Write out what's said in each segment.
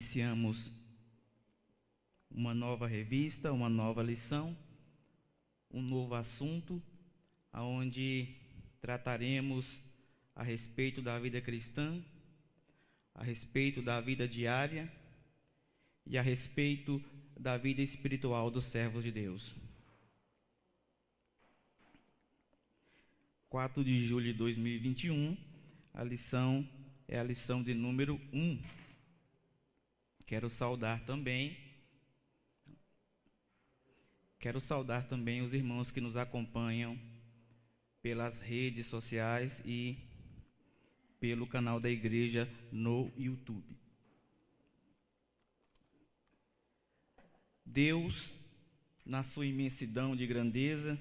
Iniciamos uma nova revista, uma nova lição, um novo assunto, onde trataremos a respeito da vida cristã, a respeito da vida diária e a respeito da vida espiritual dos servos de Deus. 4 de julho de 2021, a lição é a lição de número 1. Quero saudar também os irmãos que nos acompanham pelas redes sociais e pelo canal da igreja no YouTube. Deus, na sua imensidão de grandeza,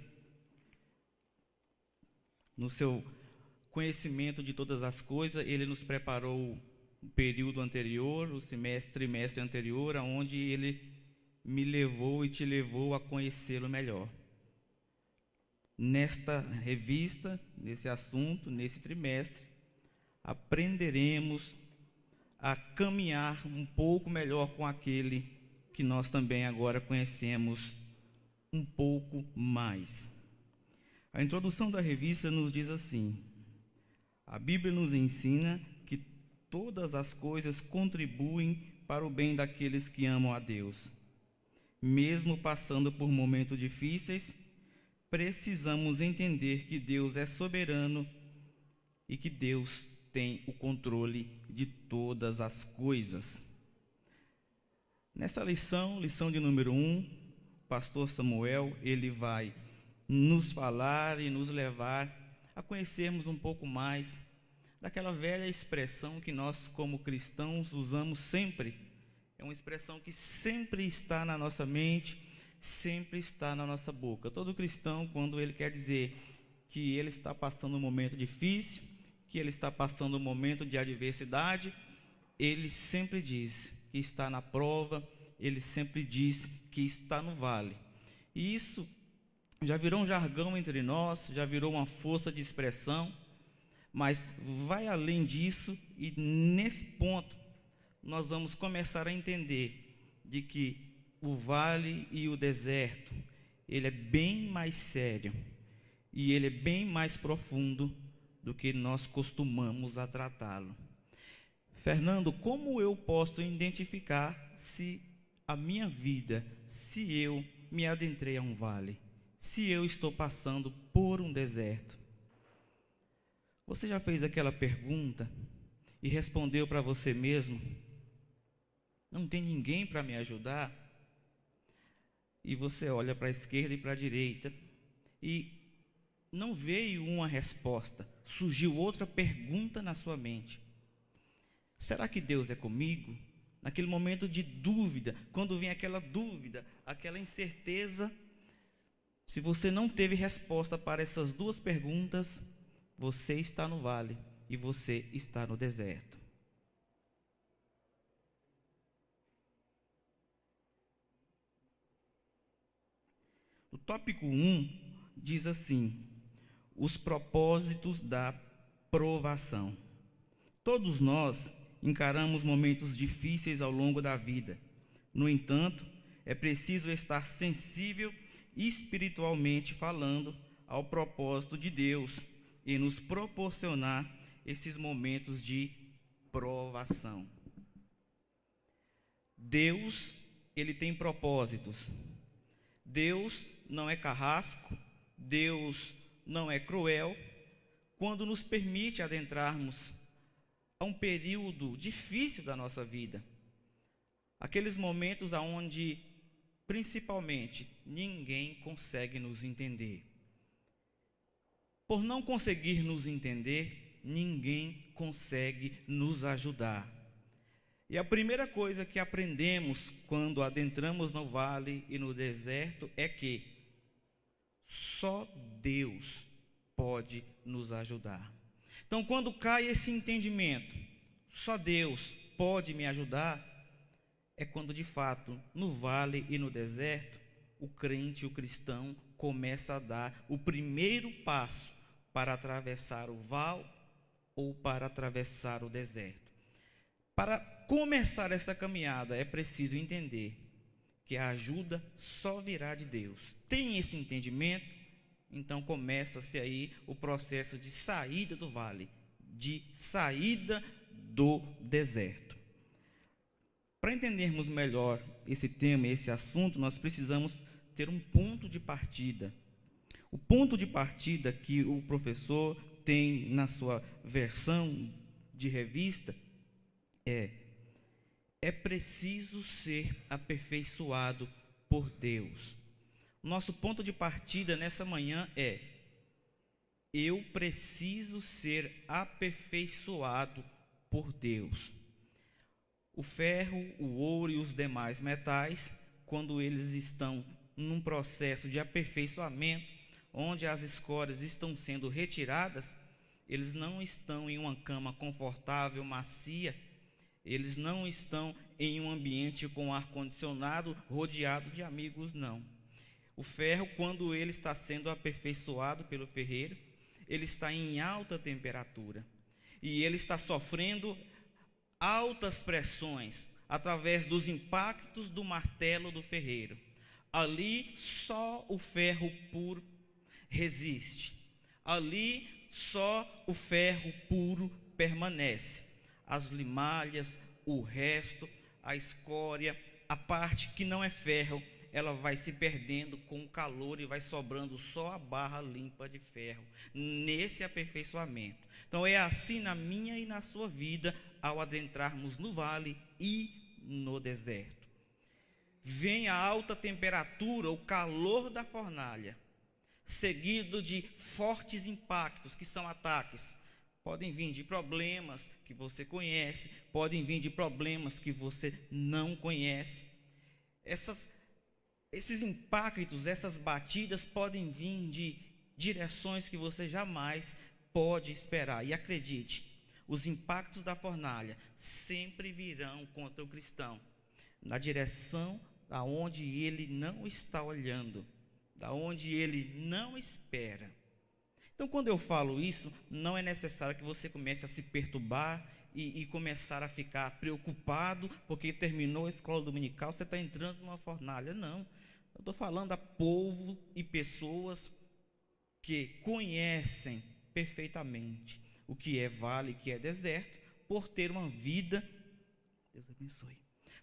no seu conhecimento de todas as coisas, Ele nos preparou o período anterior, o trimestre anterior, onde Ele me levou e te levou a conhecê-lo melhor. Nesta revista, nesse assunto, nesse trimestre, aprenderemos a caminhar um pouco melhor com aquele que nós também agora conhecemos um pouco mais. A introdução da revista nos diz assim: a Bíblia nos ensina que todas as coisas contribuem para o bem daqueles que amam a Deus. Mesmo passando por momentos difíceis, precisamos entender que Deus é soberano e que Deus tem o controle de todas as coisas. Nessa lição de número 1, o pastor Samuel, ele vai nos falar e nos levar a conhecermos um pouco mais daquela velha expressão que nós, como cristãos, usamos sempre. É uma expressão que sempre está na nossa mente, sempre está na nossa boca. Todo cristão, quando ele quer dizer que ele está passando um momento difícil, que ele está passando um momento de adversidade, ele sempre diz que está na prova, ele sempre diz que está no vale. E isso já virou um jargão entre nós, já virou uma força de expressão, mas vai além disso, e nesse ponto nós vamos começar a entender de que o vale e o deserto, ele é bem mais sério e ele é bem mais profundo do que nós costumamos a tratá-lo. Fernando, como eu posso identificar se a minha vida, se eu me adentrei a um vale, se eu estou passando por um deserto? Você já fez aquela pergunta e respondeu para você mesmo: não tem ninguém para me ajudar? E você olha para a esquerda e para a direita e não veio uma resposta, surgiu outra pergunta na sua mente: será que Deus é comigo? Naquele momento de dúvida, quando vem aquela dúvida, aquela incerteza, se você não teve resposta para essas duas perguntas, você está no vale e você está no deserto. O tópico 1 diz assim: os propósitos da provação. Todos nós encaramos momentos difíceis ao longo da vida. No entanto, é preciso estar sensível espiritualmente falando ao propósito de Deus e nos proporcionar esses momentos de provação. Deus, ele tem propósitos. Deus não é carrasco, Deus não é cruel quando nos permite adentrarmos a um período difícil da nossa vida. Aqueles momentos onde, principalmente, ninguém consegue nos entender. Por não conseguir nos entender, ninguém consegue nos ajudar. E a primeira coisa que aprendemos quando adentramos no vale e no deserto é que só Deus pode nos ajudar. Então, quando cai esse entendimento, só Deus pode me ajudar, é quando de fato, no vale e no deserto, o crente, o cristão, começa a dar o primeiro passo para atravessar o vale ou para atravessar o deserto. Para começar essa caminhada, é preciso entender que a ajuda só virá de Deus. Tem esse entendimento? Então começa-se aí o processo de saída do vale, de saída do deserto. Para entendermos melhor esse tema, esse assunto, nós precisamos ter um ponto de partida. O ponto de partida que o professor tem na sua versão de revista é preciso ser aperfeiçoado por Deus. Nosso ponto de partida nessa manhã é: eu preciso ser aperfeiçoado por Deus. O ferro, o ouro e os demais metais, quando eles estão num processo de aperfeiçoamento, onde as escórias estão sendo retiradas, eles não estão em uma cama confortável, macia, eles não estão em um ambiente com ar-condicionado, rodeado de amigos, não. O ferro, quando ele está sendo aperfeiçoado pelo ferreiro, ele está em alta temperatura e ele está sofrendo altas pressões através dos impactos do martelo do ferreiro. Ali só o ferro puro resiste. Ali só o ferro puro permanece. As limalhas, o resto, a escória, a parte que não é ferro, ela vai se perdendo com o calor e vai sobrando só a barra limpa de ferro, nesse aperfeiçoamento. Então é assim na minha e na sua vida, ao adentrarmos no vale e no deserto. Vem a alta temperatura, o calor da fornalha, seguido de fortes impactos, que são ataques. Podem vir de problemas que você conhece, podem vir de problemas que você não conhece. Esses impactos, essas batidas podem vir de direções que você jamais pode esperar. E acredite, os impactos da fornalha sempre virão contra o cristão, na direção aonde ele não está olhando, da onde ele não espera. Então, quando eu falo isso, não é necessário que você comece a se perturbar e começar a ficar preocupado porque terminou a escola dominical, você está entrando numa fornalha. Não, eu estou falando a povo e pessoas que conhecem perfeitamente o que é vale, o que é deserto, por ter uma vida, Deus abençoe,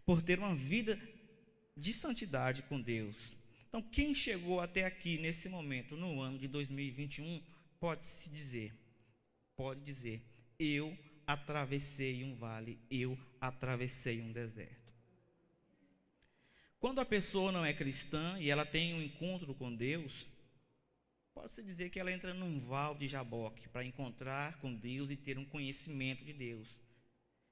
por ter uma vida de santidade com Deus. Então, quem chegou até aqui nesse momento, no ano de 2021, pode dizer, eu atravessei um vale, eu atravessei um deserto. Quando a pessoa não é cristã e ela tem um encontro com Deus, pode-se dizer que ela entra num val de Jaboque para encontrar com Deus e ter um conhecimento de Deus.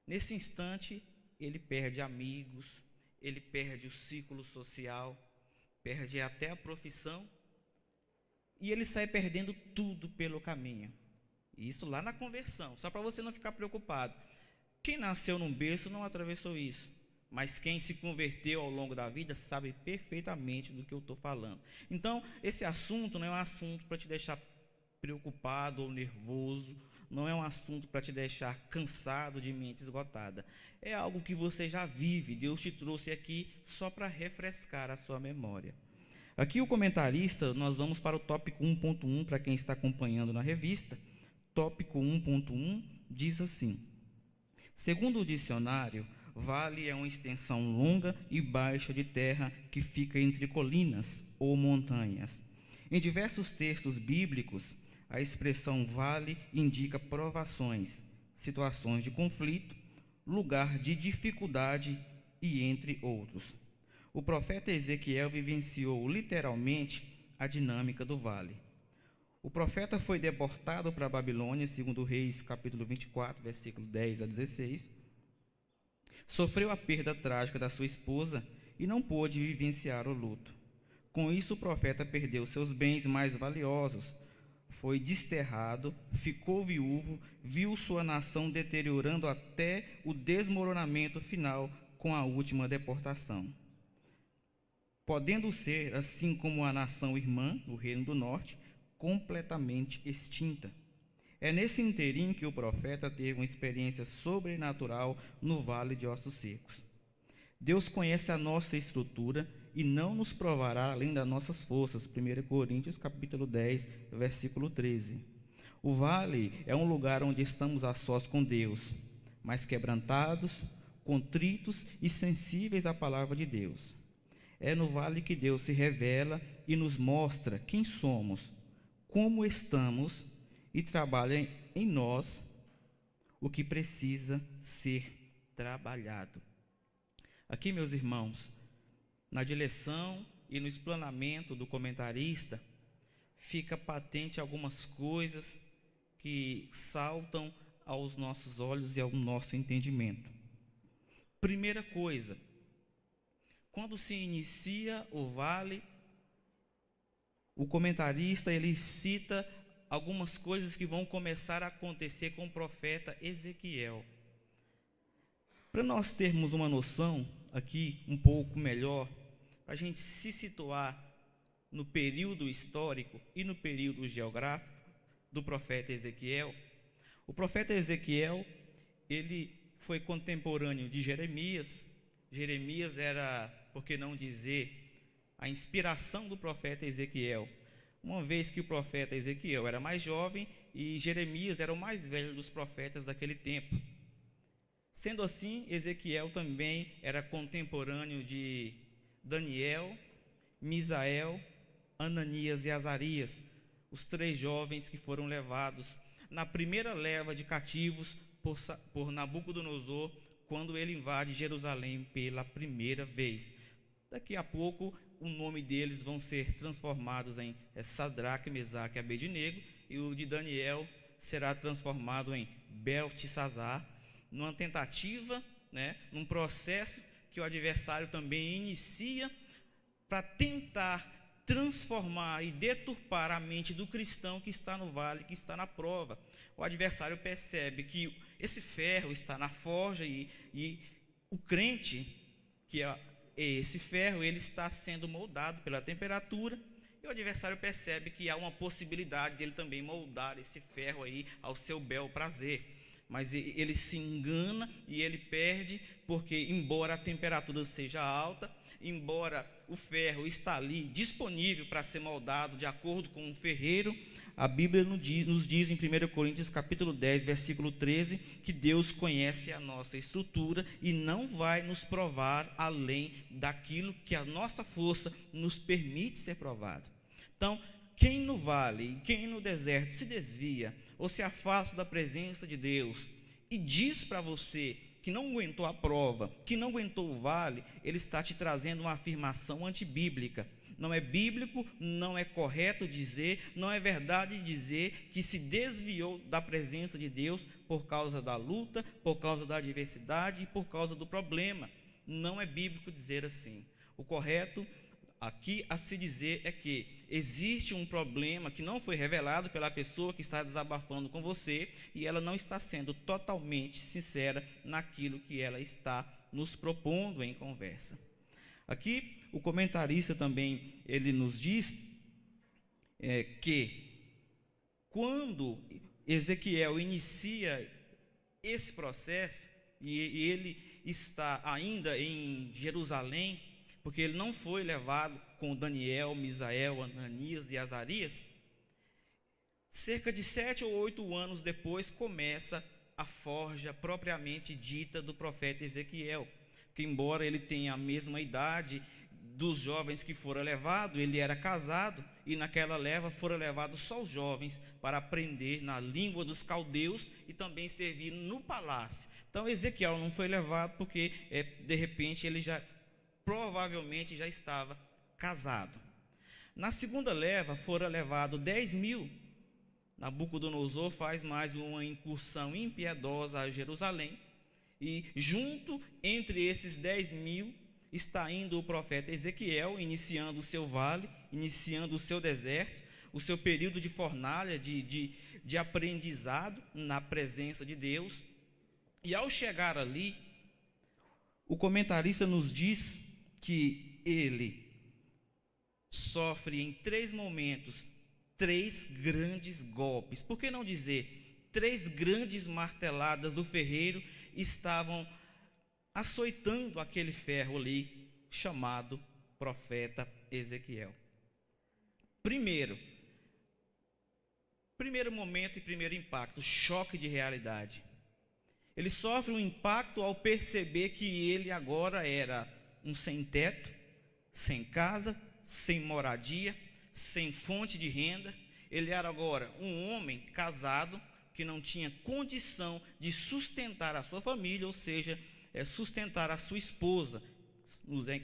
Nesse instante, ele perde amigos, ele perde o círculo social, perde até a profissão, e ele sai perdendo tudo pelo caminho. Isso lá na conversão, só para você não ficar preocupado. Quem nasceu num berço não atravessou isso, mas quem se converteu ao longo da vida sabe perfeitamente do que eu estou falando. Então, esse assunto não é um assunto para te deixar preocupado ou nervoso, não é um assunto para te deixar cansado, de mente esgotada. É algo que você já vive, Deus te trouxe aqui só para refrescar a sua memória. Aqui o comentarista, nós vamos para o tópico 1.1, para quem está acompanhando na revista. Tópico 1.1 diz assim: segundo o dicionário, vale é uma extensão longa e baixa de terra que fica entre colinas ou montanhas. Em diversos textos bíblicos, a expressão vale indica provações, situações de conflito, lugar de dificuldade e entre outros. O profeta Ezequiel vivenciou literalmente a dinâmica do vale. O profeta foi deportado para a Babilônia, segundo Reis, capítulo 24, versículo 10 a 16. Sofreu a perda trágica da sua esposa e não pôde vivenciar o luto. Com isso, o profeta perdeu seus bens mais valiosos, foi desterrado, ficou viúvo, viu sua nação deteriorando até o desmoronamento final com a última deportação. Podendo ser, assim como a nação irmã, o Reino do Norte, completamente extinta. É nesse interim que o profeta teve uma experiência sobrenatural no vale de ossos secos. Deus conhece a nossa estrutura e não nos provará além das nossas forças. 1 Coríntios capítulo 10, versículo 13. O vale é um lugar onde estamos a sós com Deus, mas quebrantados, contritos e sensíveis à palavra de Deus. É no vale que Deus se revela e nos mostra quem somos, como estamos e trabalha em nós o que precisa ser trabalhado. Aqui, meus irmãos, na direção e no explanamento do comentarista, fica patente algumas coisas que saltam aos nossos olhos e ao nosso entendimento. Primeira coisa, quando se inicia o vale, o comentarista ele cita algumas coisas que vão começar a acontecer com o profeta Ezequiel. Para nós termos uma noção aqui um pouco melhor, para a gente se situar no período histórico e no período geográfico do profeta Ezequiel. O profeta Ezequiel, ele foi contemporâneo de Jeremias. Jeremias era, por que não dizer, a inspiração do profeta Ezequiel, uma vez que o profeta Ezequiel era mais jovem e Jeremias era o mais velho dos profetas daquele tempo. Sendo assim, Ezequiel também era contemporâneo de Daniel, Misael, Ananias e Azarias, os 3 jovens que foram levados na primeira leva de cativos por Nabucodonosor, quando ele invade Jerusalém pela primeira vez. Daqui a pouco, o nome deles vão ser transformados em Sadraque, Mesaque e Abednego, e o de Daniel será transformado em Beltesazar, numa tentativa, num processo que o adversário também inicia para tentar transformar e deturpar a mente do cristão que está no vale, que está na prova. O adversário percebe que esse ferro está na forja e o crente, que é esse ferro, ele está sendo moldado pela temperatura, e o adversário percebe que há uma possibilidade dele também moldar esse ferro aí ao seu bel prazer. Mas ele se engana e ele perde, porque embora a temperatura seja alta, embora o ferro está ali disponível para ser moldado de acordo com o ferreiro, a Bíblia nos diz em 1 Coríntios capítulo 10, versículo 13, que Deus conhece a nossa estrutura e não vai nos provar além daquilo que a nossa força nos permite ser provado. Então, quem no vale e quem no deserto se desvia ou se afasta da presença de Deus e diz para você que não aguentou a prova, que não aguentou o vale, ele está te trazendo uma afirmação antibíblica. Não é bíblico, não é correto dizer, não é verdade dizer que se desviou da presença de Deus por causa da luta, por causa da adversidade e por causa do problema. Não é bíblico dizer assim. O correto aqui a se dizer é que existe um problema que não foi revelado pela pessoa que está desabafando com você e ela não está sendo totalmente sincera naquilo que ela está nos propondo em conversa. Aqui o comentarista também ele nos diz que quando Ezequiel inicia esse processo e ele está ainda em Jerusalém, porque ele não foi levado com Daniel, Misael, Ananias e Azarias, cerca de 7 ou 8 anos depois começa a forja propriamente dita do profeta Ezequiel, que embora ele tenha a mesma idade dos jovens que foram levados, ele era casado e naquela leva foram levados só os jovens para aprender na língua dos caldeus e também servir no palácio. Então Ezequiel não foi levado porque de repente ele provavelmente já estava casado. Na segunda leva foram levados 10.000. Nabucodonosor faz mais uma incursão impiedosa a Jerusalém e junto entre esses 10.000 está indo o profeta Ezequiel, iniciando o seu vale, iniciando o seu deserto, o seu período de fornalha, de aprendizado na presença de Deus. E ao chegar ali, o comentarista nos diz que ele sofre em 3 momentos 3 grandes golpes. Por que não dizer 3 grandes marteladas do ferreiro estavam açoitando aquele ferro ali, chamado profeta Ezequiel. Primeiro momento e primeiro impacto, choque de realidade. Ele sofre um impacto ao perceber que ele agora era um sem-teto, sem casa, sem moradia, sem fonte de renda. Ele era agora um homem casado que não tinha condição de sustentar a sua família, ou seja, sustentar a sua esposa,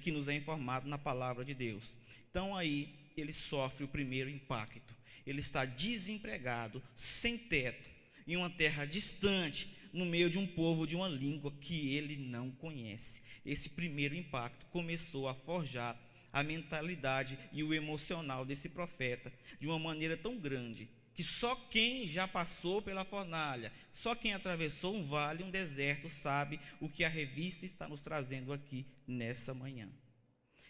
que nos é informado na palavra de Deus. Então aí ele sofre o primeiro impacto. Ele está desempregado, sem teto, em uma terra distante, no meio de um povo, de uma língua que ele não conhece. Esse primeiro impacto começou a forjar a mentalidade e o emocional desse profeta de uma maneira tão grande, que só quem já passou pela fornalha, só quem atravessou um vale, um deserto, sabe o que a revista está nos trazendo aqui nessa manhã.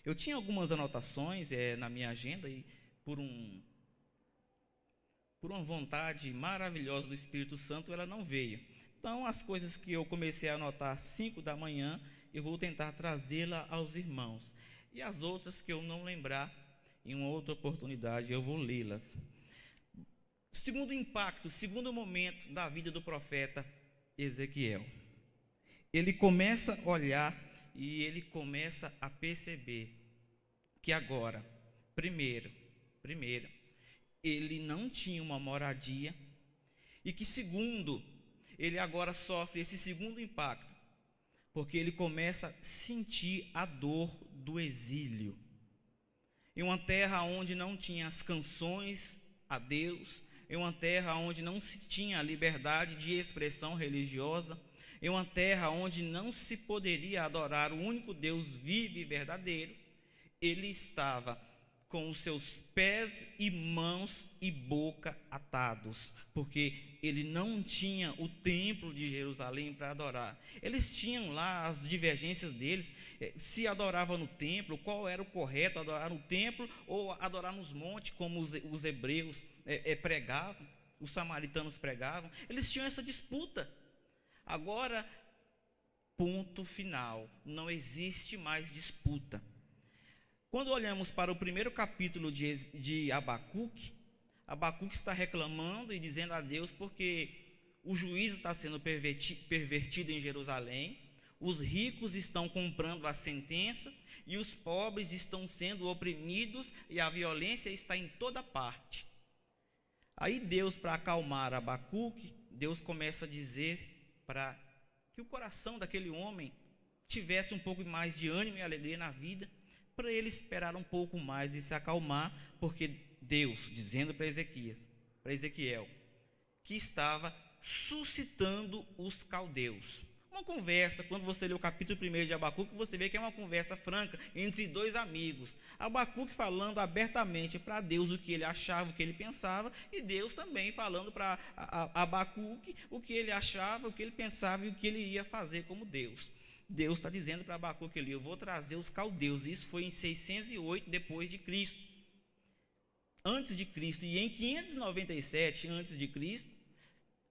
Eu tinha algumas anotações na minha agenda e por uma vontade maravilhosa do Espírito Santo, ela não veio. Então, as coisas que eu comecei a anotar às 5 da manhã, eu vou tentar trazê-la aos irmãos. E as outras que eu não lembrar, em uma outra oportunidade, eu vou lê-las. Segundo impacto, segundo momento da vida do profeta Ezequiel. Ele começa a olhar e ele começa a perceber que agora, primeiro, ele não tinha uma moradia e que segundo, ele agora sofre esse segundo impacto, porque ele começa a sentir a dor do exílio. Em uma terra onde não tinha as canções a Deus, em uma terra onde não se tinha a liberdade de expressão religiosa, em uma terra onde não se poderia adorar o único Deus vivo e verdadeiro, ele estava com os seus pés e mãos e boca atados, porque ele não tinha o templo de Jerusalém para adorar. Eles tinham lá as divergências deles, se adorava no templo, qual era o correto, adorar no templo ou adorar nos montes, como os hebreus pregavam, os samaritanos pregavam. Eles tinham essa disputa. Agora, ponto final, não existe mais disputa. Quando olhamos para o primeiro capítulo de Abacuque, Abacuque está reclamando e dizendo a Deus porque o juízo está sendo pervertido em Jerusalém, os ricos estão comprando a sentença e os pobres estão sendo oprimidos e a violência está em toda parte. Aí Deus, para acalmar Abacuque, Deus começa a dizer para que o coração daquele homem tivesse um pouco mais de ânimo e alegria na vida, para ele esperar um pouco mais e se acalmar, porque Deus, dizendo para Ezequiel, que estava suscitando os caldeus. Uma conversa, quando você lê o capítulo 1 de Abacuque, você vê que é uma conversa franca entre 2 amigos. Abacuque falando abertamente para Deus o que ele achava, o que ele pensava, e Deus também falando para Abacuque o que ele achava, o que ele pensava e o que ele ia fazer como Deus. Deus está dizendo para Abacuque ali, eu vou trazer os caldeus. Isso foi em 608 depois de Cristo. Antes de Cristo, e em 597 antes de Cristo,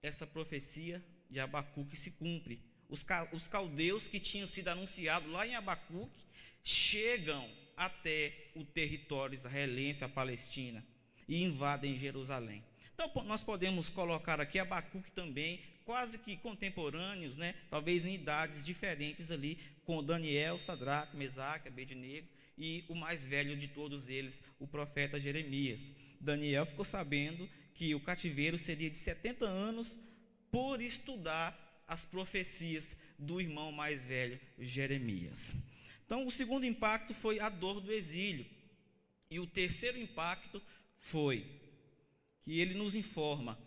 essa profecia de Abacuque se cumpre. Os caldeus que tinham sido anunciados lá em Abacuque chegam até o território israelense, a Palestina, e invadem Jerusalém. Então nós podemos colocar aqui Abacuque também, quase que contemporâneos, né? Talvez em idades diferentes ali, com Daniel, Sadraque, Mesaque, Abednego e o mais velho de todos eles, o profeta Jeremias. Daniel ficou sabendo que o cativeiro seria de 70 anos por estudar as profecias do irmão mais velho, Jeremias. Então, o segundo impacto foi a dor do exílio. E o terceiro impacto foi que ele nos informa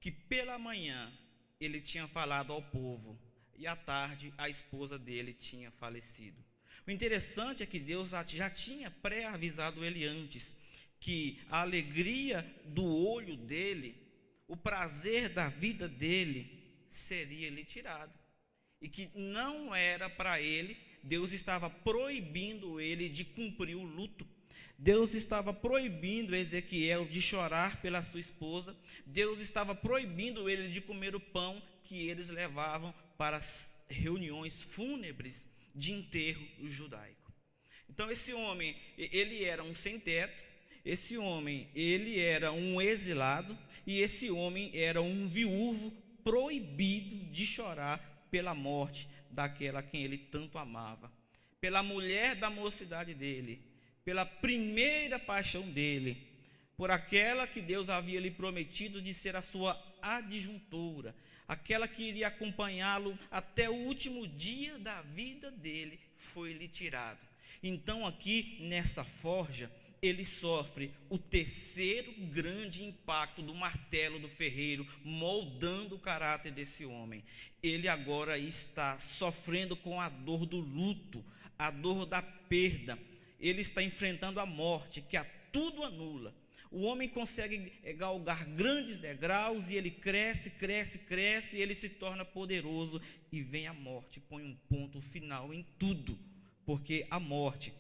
que pela manhã ele tinha falado ao povo e à tarde a esposa dele tinha falecido. O interessante é que Deus já tinha pré-avisado ele antes que a alegria do olho dele, o prazer da vida dele seria lhe tirado. E que não era para ele, Deus estava proibindo ele de cumprir o luto. Deus estava proibindo Ezequiel de chorar pela sua esposa. Deus estava proibindo ele de comer o pão que eles levavam para as reuniões fúnebres de enterro judaico. Então esse homem, ele era um sem-teto, esse homem, ele era um exilado, e esse homem era um viúvo proibido de chorar pela morte daquela a quem ele tanto amava, pela mulher da mocidade dele, pela primeira paixão dele, por aquela que Deus havia lhe prometido de ser a sua adjuntora, aquela que iria acompanhá-lo até o último dia da vida dele, foi-lhe tirado. Então aqui nessa forja, ele sofre o terceiro grande impacto do martelo do ferreiro, moldando o caráter desse homem. Ele agora está sofrendo com a dor do luto, a dor da perda. Ele está enfrentando a morte, que a tudo anula. O homem consegue galgar grandes degraus e ele cresce, e ele se torna poderoso, e vem a morte, põe um ponto final em tudo, porque a morte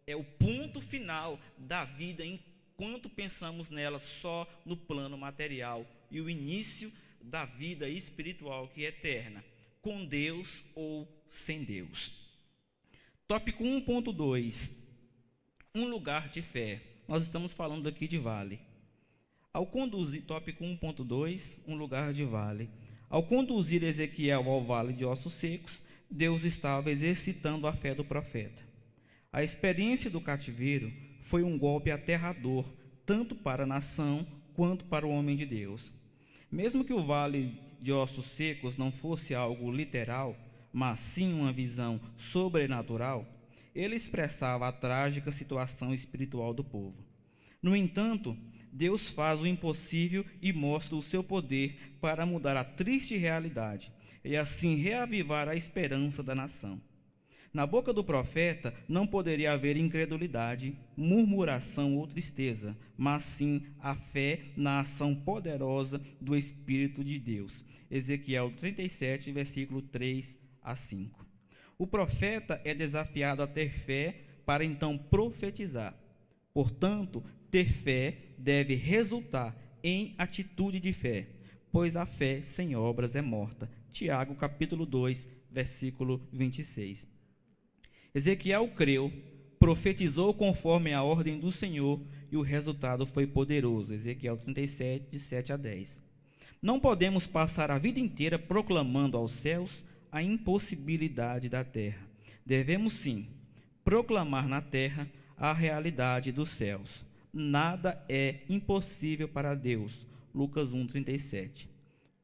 é o ponto final da vida enquanto pensamos nela só no plano material, e o início da vida espiritual, que é eterna, com Deus ou sem Deus. Tópico 1.2, um lugar de fé. Nós estamos falando aqui de vale. Ao conduzir, tópico 1.2, um lugar de vale. Ao conduzir Ezequiel ao vale de ossos secos, Deus estava exercitando a fé do profeta. A experiência do cativeiro foi um golpe aterrador, tanto para a nação quanto para o homem de Deus. Mesmo que o vale de ossos secos não fosse algo literal, mas sim uma visão sobrenatural, ele expressava a trágica situação espiritual do povo. No entanto, Deus faz o impossível e mostra o seu poder para mudar a triste realidade e assim reavivar a esperança da nação. Na boca do profeta não poderia haver incredulidade, murmuração ou tristeza, mas sim a fé na ação poderosa do Espírito de Deus. Ezequiel 37, versículo 3 a 5. O profeta é desafiado a ter fé para então profetizar. Portanto, ter fé deve resultar em atitude de fé, pois a fé sem obras é morta. Tiago, capítulo 2, versículo 26. Ezequiel creu, profetizou conforme a ordem do Senhor, e o resultado foi poderoso. Ezequiel 37, de 7 a 10. Não podemos passar a vida inteira proclamando aos céus a impossibilidade da terra. Devemos sim proclamar na terra a realidade dos céus. Nada é impossível para Deus. Lucas 1:37.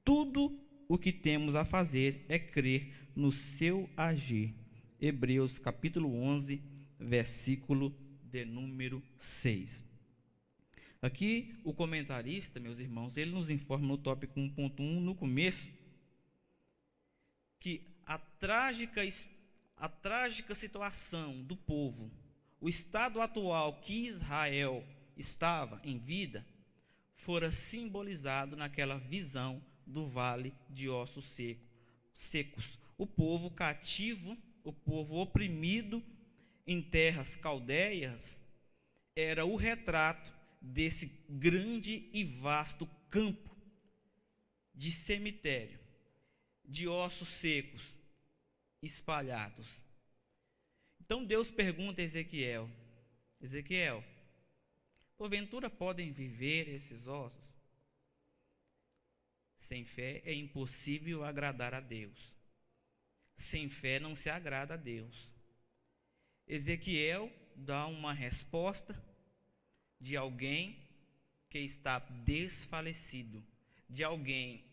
Tudo o que temos a fazer é crer no seu agir. Hebreus capítulo 11, versículo de número 6. Aqui o comentarista, meus irmãos, ele nos informa no tópico 1.1, no começo, que a trágica situação do povo, o estado atual que Israel estava em vida, fora simbolizado naquela visão do vale de ossos secos. O povo cativo, o povo oprimido em terras caldeias, era o retrato desse grande e vasto campo de cemitério, de ossos secos espalhados. Então Deus pergunta a Ezequiel: Ezequiel, porventura podem viver esses ossos? Sem fé é impossível agradar a Deus. Sem fé não se agrada a Deus. Ezequiel dá uma resposta de alguém que está desfalecido, de alguém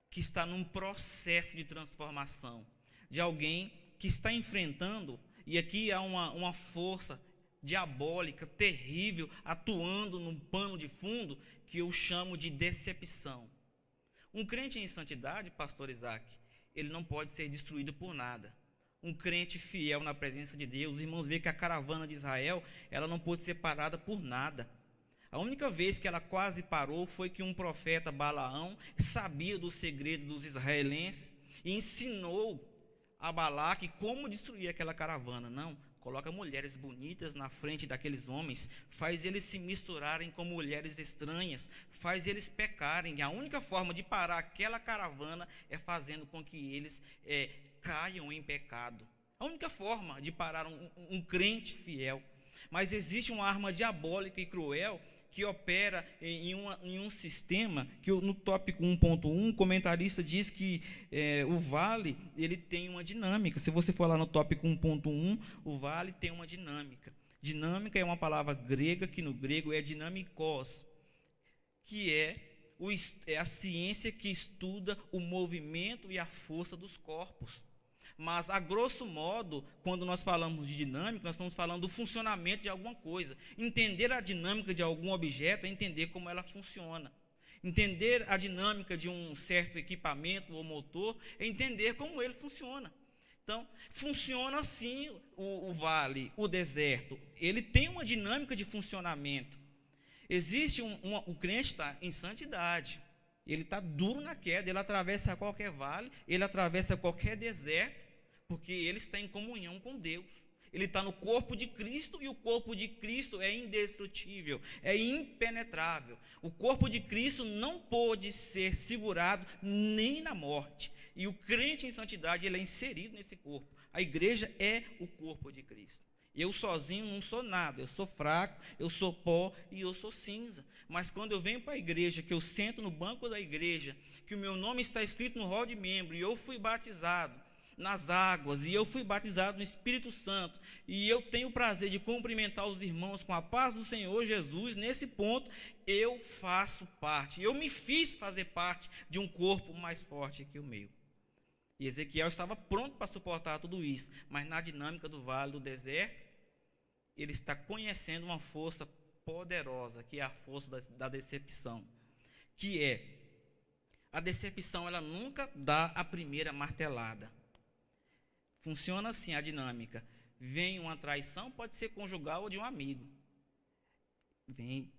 que está num processo de transformação, de alguém que está enfrentando, e aqui há uma força diabólica, terrível, atuando num pano de fundo, que eu chamo de decepção. Um crente em santidade, pastor Isaac, ele não pode ser destruído por nada. Um crente fiel na presença de Deus, os irmãos veem que a caravana de Israel, ela não pôde ser parada por nada. A única vez que ela quase parou foi que um profeta, Balaão, sabia do segredo dos israelenses e ensinou a Balaque como destruir aquela caravana. Não, coloca mulheres bonitas na frente daqueles homens, faz eles se misturarem com mulheres estranhas, faz eles pecarem. E a única forma de parar aquela caravana é fazendo com que eles caiam em pecado. A única forma de parar um crente fiel. Mas existe uma arma diabólica e cruel que opera em um sistema que no tópico 1.1, o comentarista diz que o vale ele tem uma dinâmica. Se você for lá no tópico 1.1, o vale tem uma dinâmica. Dinâmica é uma palavra grega que no grego é dinamikos, que é a ciência que estuda o movimento e a força dos corpos. Mas, a grosso modo, quando nós falamos de dinâmica, nós estamos falando do funcionamento de alguma coisa. Entender a dinâmica de algum objeto é entender como ela funciona. Entender a dinâmica de um certo equipamento ou motor é entender como ele funciona. Então, funciona assim o vale, o deserto. Ele tem uma dinâmica de funcionamento. Existe o crente está em santidade. Ele está duro na queda, ele atravessa qualquer vale, ele atravessa qualquer deserto, porque ele está em comunhão com Deus. Ele está no corpo de Cristo, e o corpo de Cristo é indestrutível, é impenetrável. O corpo de Cristo não pode ser segurado nem na morte. E o crente em santidade, ele é inserido nesse corpo. A igreja é o corpo de Cristo. Eu sozinho não sou nada, eu sou fraco, eu sou pó e eu sou cinza. Mas quando eu venho para a igreja, que eu sento no banco da igreja, que o meu nome está escrito no rol de membro, e eu fui batizado nas águas, e eu fui batizado no Espírito Santo, e eu tenho o prazer de cumprimentar os irmãos com a paz do Senhor Jesus, nesse ponto eu faço parte, eu me fiz fazer parte de um corpo mais forte que o meu. E Ezequiel estava pronto para suportar tudo isso, mas na dinâmica do vale do deserto, ele está conhecendo uma força poderosa, que é a força da decepção, que a decepção, ela nunca dá a primeira martelada. Funciona assim a dinâmica. Vem uma traição, pode ser conjugal ou de um amigo. Vem.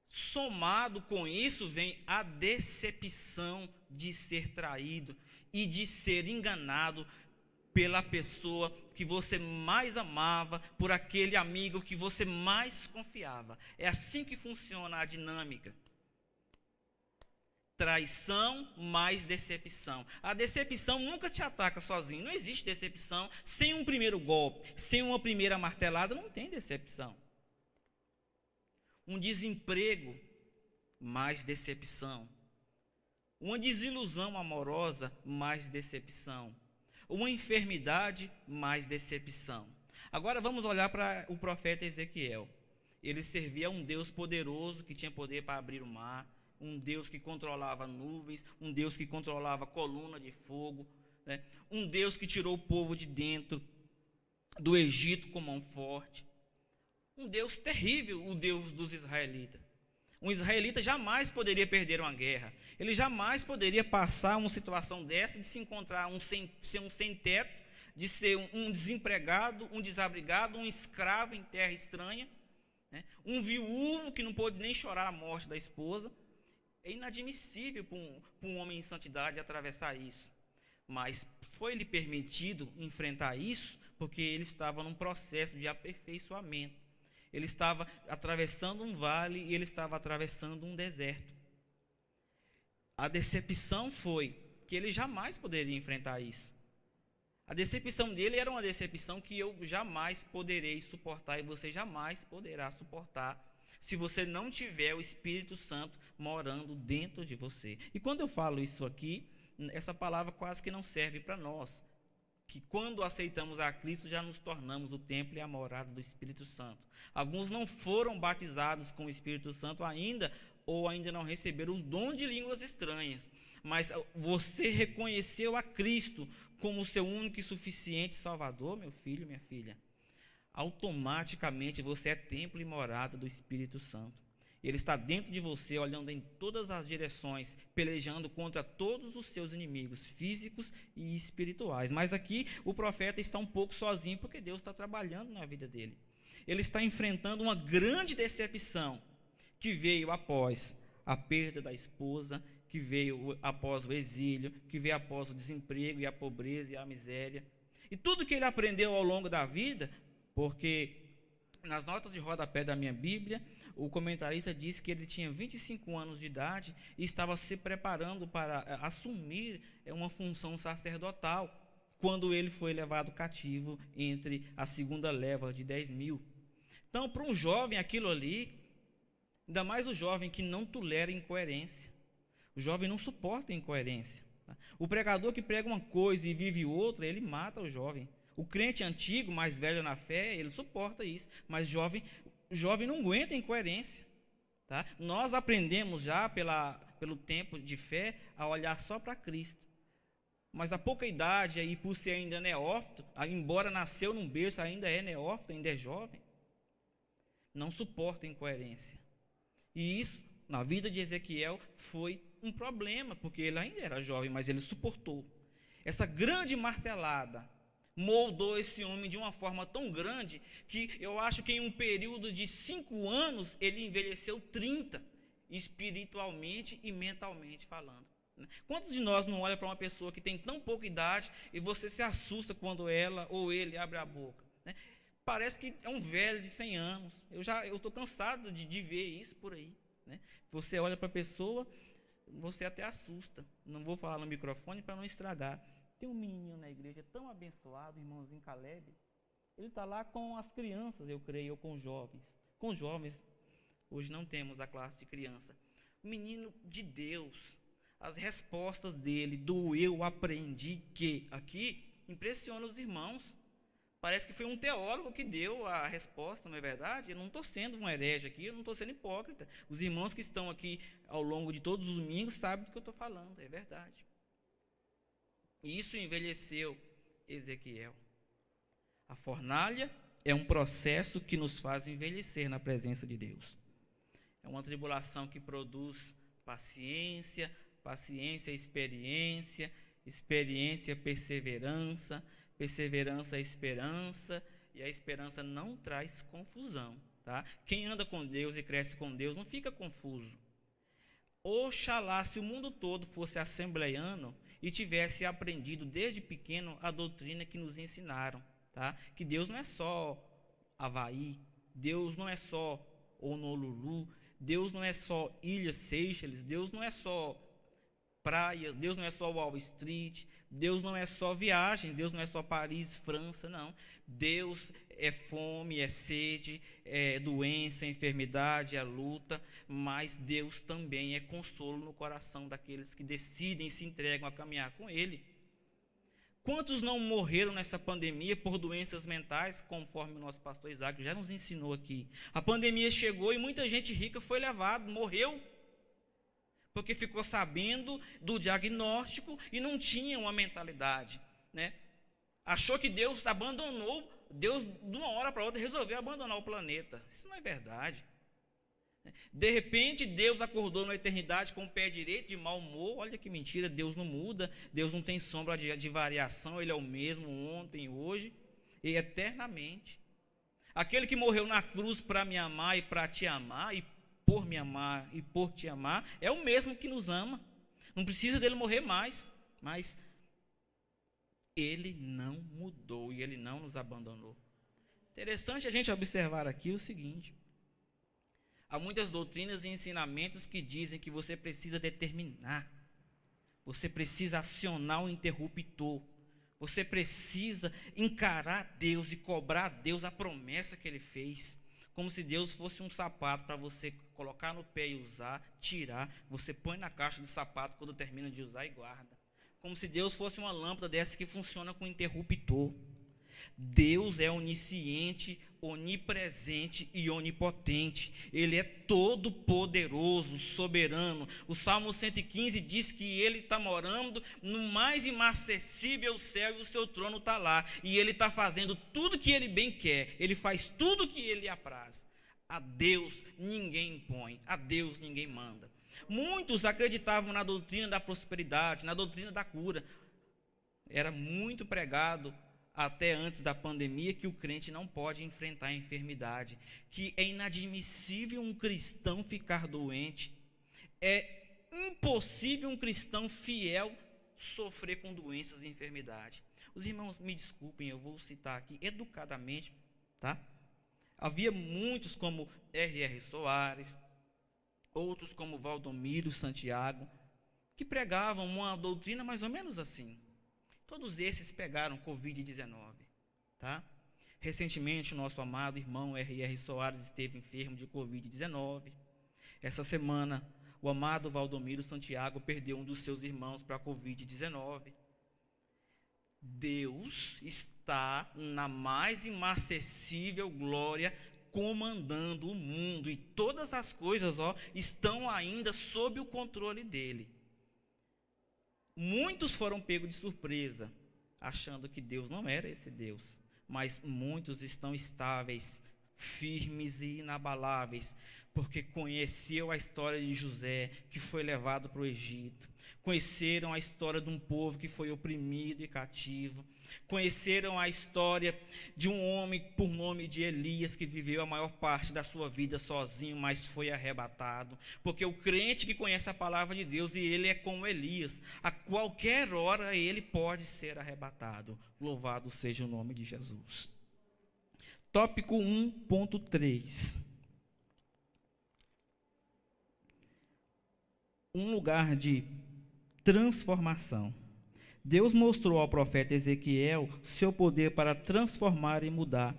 Somado com isso, vem a decepção de ser traído e de ser enganado pela pessoa que você mais amava, por aquele amigo que você mais confiava. É assim que funciona a dinâmica. Traição mais decepção. A decepção nunca te ataca sozinho. Não existe decepção sem um primeiro golpe, sem uma primeira martelada, não tem decepção. Um desemprego mais decepção. Uma desilusão amorosa mais decepção. Uma enfermidade mais decepção. Agora vamos olhar para o profeta Ezequiel. Ele servia a um Deus poderoso que tinha poder para abrir o mar, um Deus que controlava nuvens, um Deus que controlava coluna de fogo, né? Um Deus que tirou o povo de dentro do Egito com mão forte. Um Deus terrível, o Deus dos israelitas. Um israelita jamais poderia perder uma guerra. Ele jamais poderia passar uma situação dessa de se encontrar ser um sem-teto, de ser um desempregado, um desabrigado, um escravo em terra estranha, né? Um viúvo que não pôde nem chorar a morte da esposa. É inadmissível para um homem em santidade atravessar isso. Mas foi-lhe permitido enfrentar isso porque ele estava num processo de aperfeiçoamento. Ele estava atravessando um vale e ele estava atravessando um deserto. A decepção foi que ele jamais poderia enfrentar isso. A decepção dele era uma decepção que eu jamais poderei suportar e você jamais poderá suportar se você não tiver o Espírito Santo morando dentro de você. E quando eu falo isso aqui, essa palavra quase que não serve para nós, que quando aceitamos a Cristo já nos tornamos o templo e a morada do Espírito Santo. Alguns não foram batizados com o Espírito Santo ainda, ou ainda não receberam o dom de línguas estranhas, mas você reconheceu a Cristo como o seu único e suficiente Salvador, meu filho, minha filha. Automaticamente você é templo e morada do Espírito Santo. Ele está dentro de você, olhando em todas as direções, pelejando contra todos os seus inimigos físicos e espirituais. Mas aqui o profeta está um pouco sozinho, porque Deus está trabalhando na vida dele. Ele está enfrentando uma grande decepção que veio após a perda da esposa, que veio após o exílio, que veio após o desemprego e a pobreza e a miséria. E tudo que ele aprendeu ao longo da vida, porque nas notas de rodapé da minha Bíblia, o comentarista disse que ele tinha 25 anos de idade e estava se preparando para assumir uma função sacerdotal, quando ele foi levado cativo entre a segunda leva de 10.000. Então, para um jovem, aquilo ali, ainda mais o jovem que não tolera incoerência, o jovem não suporta incoerência. Tá? O pregador que prega uma coisa e vive outra, ele mata o jovem. O crente antigo, mais velho na fé, ele suporta isso, mas jovem não aguenta incoerência. Tá? Nós aprendemos já, pelo tempo de fé, a olhar só para Cristo. Mas a pouca idade, aí, por ser ainda neófito, embora nasceu num berço, ainda é neófito, ainda é jovem, não suporta incoerência. E isso, na vida de Ezequiel, foi um problema, porque ele ainda era jovem, mas ele suportou. Essa grande martelada moldou esse homem de uma forma tão grande, que eu acho que em um período de 5 anos, ele envelheceu 30, espiritualmente e mentalmente falando. Quantos de nós não olham para uma pessoa que tem tão pouca idade e você se assusta quando ela ou ele abre a boca? Parece que é um velho de 100 anos. Eu estou cansado de ver isso por aí. Você olha para a pessoa, você até assusta. Não vou falar no microfone para não estragar. Tem um menino na igreja tão abençoado, irmãozinho Caleb. Ele está lá com as crianças, eu creio, ou com os jovens. Com os jovens, hoje não temos a classe de criança. Um menino de Deus. As respostas dele, do eu aprendi que, aqui, impressiona os irmãos. Parece que foi um teólogo que deu a resposta, não é verdade? Eu não estou sendo um herege aqui, eu não estou sendo hipócrita. Os irmãos que estão aqui ao longo de todos os domingos sabem do que eu estou falando, é verdade. E isso envelheceu Ezequiel. A fornalha é um processo que nos faz envelhecer na presença de Deus. É uma tribulação que produz paciência, paciência, experiência, experiência, perseverança, perseverança, esperança, e a esperança não traz confusão. Tá? Quem anda com Deus e cresce com Deus não fica confuso. Oxalá, se o mundo todo fosse assembleiano e tivesse aprendido desde pequeno a doutrina que nos ensinaram. Tá? Que Deus não é só Havaí, Deus não é só Honolulu, Deus não é só Ilha Seychelles, Deus não é só praias, Deus não é só Wall Street, Deus não é só viagens, Deus não é só Paris, França, não. Deus é fome, é sede, é doença, é enfermidade, é luta, mas Deus também é consolo no coração daqueles que decidem e se entregam a caminhar com Ele. Quantos não morreram nessa pandemia por doenças mentais, conforme o nosso pastor Isaac já nos ensinou aqui? A pandemia chegou e muita gente rica foi levada, morreu, porque ficou sabendo do diagnóstico e não tinha uma mentalidade, né? Achou que Deus abandonou, Deus de uma hora para outra resolveu abandonar o planeta. Isso não é verdade. De repente Deus acordou na eternidade com o pé direito de mau humor. Olha que mentira, Deus não muda, Deus não tem sombra de variação, Ele é o mesmo ontem, hoje e eternamente. Aquele que morreu na cruz para me amar e para te amar, e por me amar e por te amar, é o mesmo que nos ama. Não precisa dele morrer mais, mas Ele não mudou e Ele não nos abandonou. Interessante a gente observar aqui o seguinte: há muitas doutrinas e ensinamentos que dizem que você precisa determinar, você precisa acionar o interruptor, você precisa encarar Deus e cobrar a Deus a promessa que Ele fez, como se Deus fosse um sapato para você colocar no pé e usar, tirar, você põe na caixa de sapato quando termina de usar e guarda. Como se Deus fosse uma lâmpada dessa que funciona com interruptor. Deus é onisciente, onipresente e onipotente. Ele é todo poderoso, soberano. O Salmo 115 diz que Ele está morando no mais inacessível céu e o seu trono está lá. E Ele está fazendo tudo que Ele bem quer. Ele faz tudo que Ele apraz. A Deus ninguém impõe, a Deus ninguém manda. Muitos acreditavam na doutrina da prosperidade, na doutrina da cura. Era muito pregado até antes da pandemia que o crente não pode enfrentar a enfermidade, que é inadmissível um cristão ficar doente, é impossível um cristão fiel sofrer com doenças e enfermidade. Os irmãos me desculpem, eu vou citar aqui educadamente, tá? Havia muitos como R.R. Soares, outros como Valdomiro Santiago, que pregavam uma doutrina mais ou menos assim. Todos esses pegaram Covid-19, tá? Recentemente, o nosso amado irmão R.R. Soares esteve enfermo de Covid-19. Essa semana, o amado Valdomiro Santiago perdeu um dos seus irmãos para a Covid-19. Deus está na mais inacessível glória, comandando o mundo, e todas as coisas, estão ainda sob o controle dele. Muitos foram pegos de surpresa, achando que Deus não era esse Deus, mas muitos estão estáveis, firmes e inabaláveis, porque conheceu a história de José, que foi levado para o Egito, conheceram a história de um povo que foi oprimido e cativo, conheceram a história de um homem por nome de Elias, que viveu a maior parte da sua vida sozinho, mas foi arrebatado, porque o crente que conhece a palavra de Deus, e ele é como Elias, a qualquer hora ele pode ser arrebatado. Louvado seja o nome de Jesus. Tópico 1.3. Um lugar de transformação. Deus mostrou ao profeta Ezequiel seu poder para transformar e mudar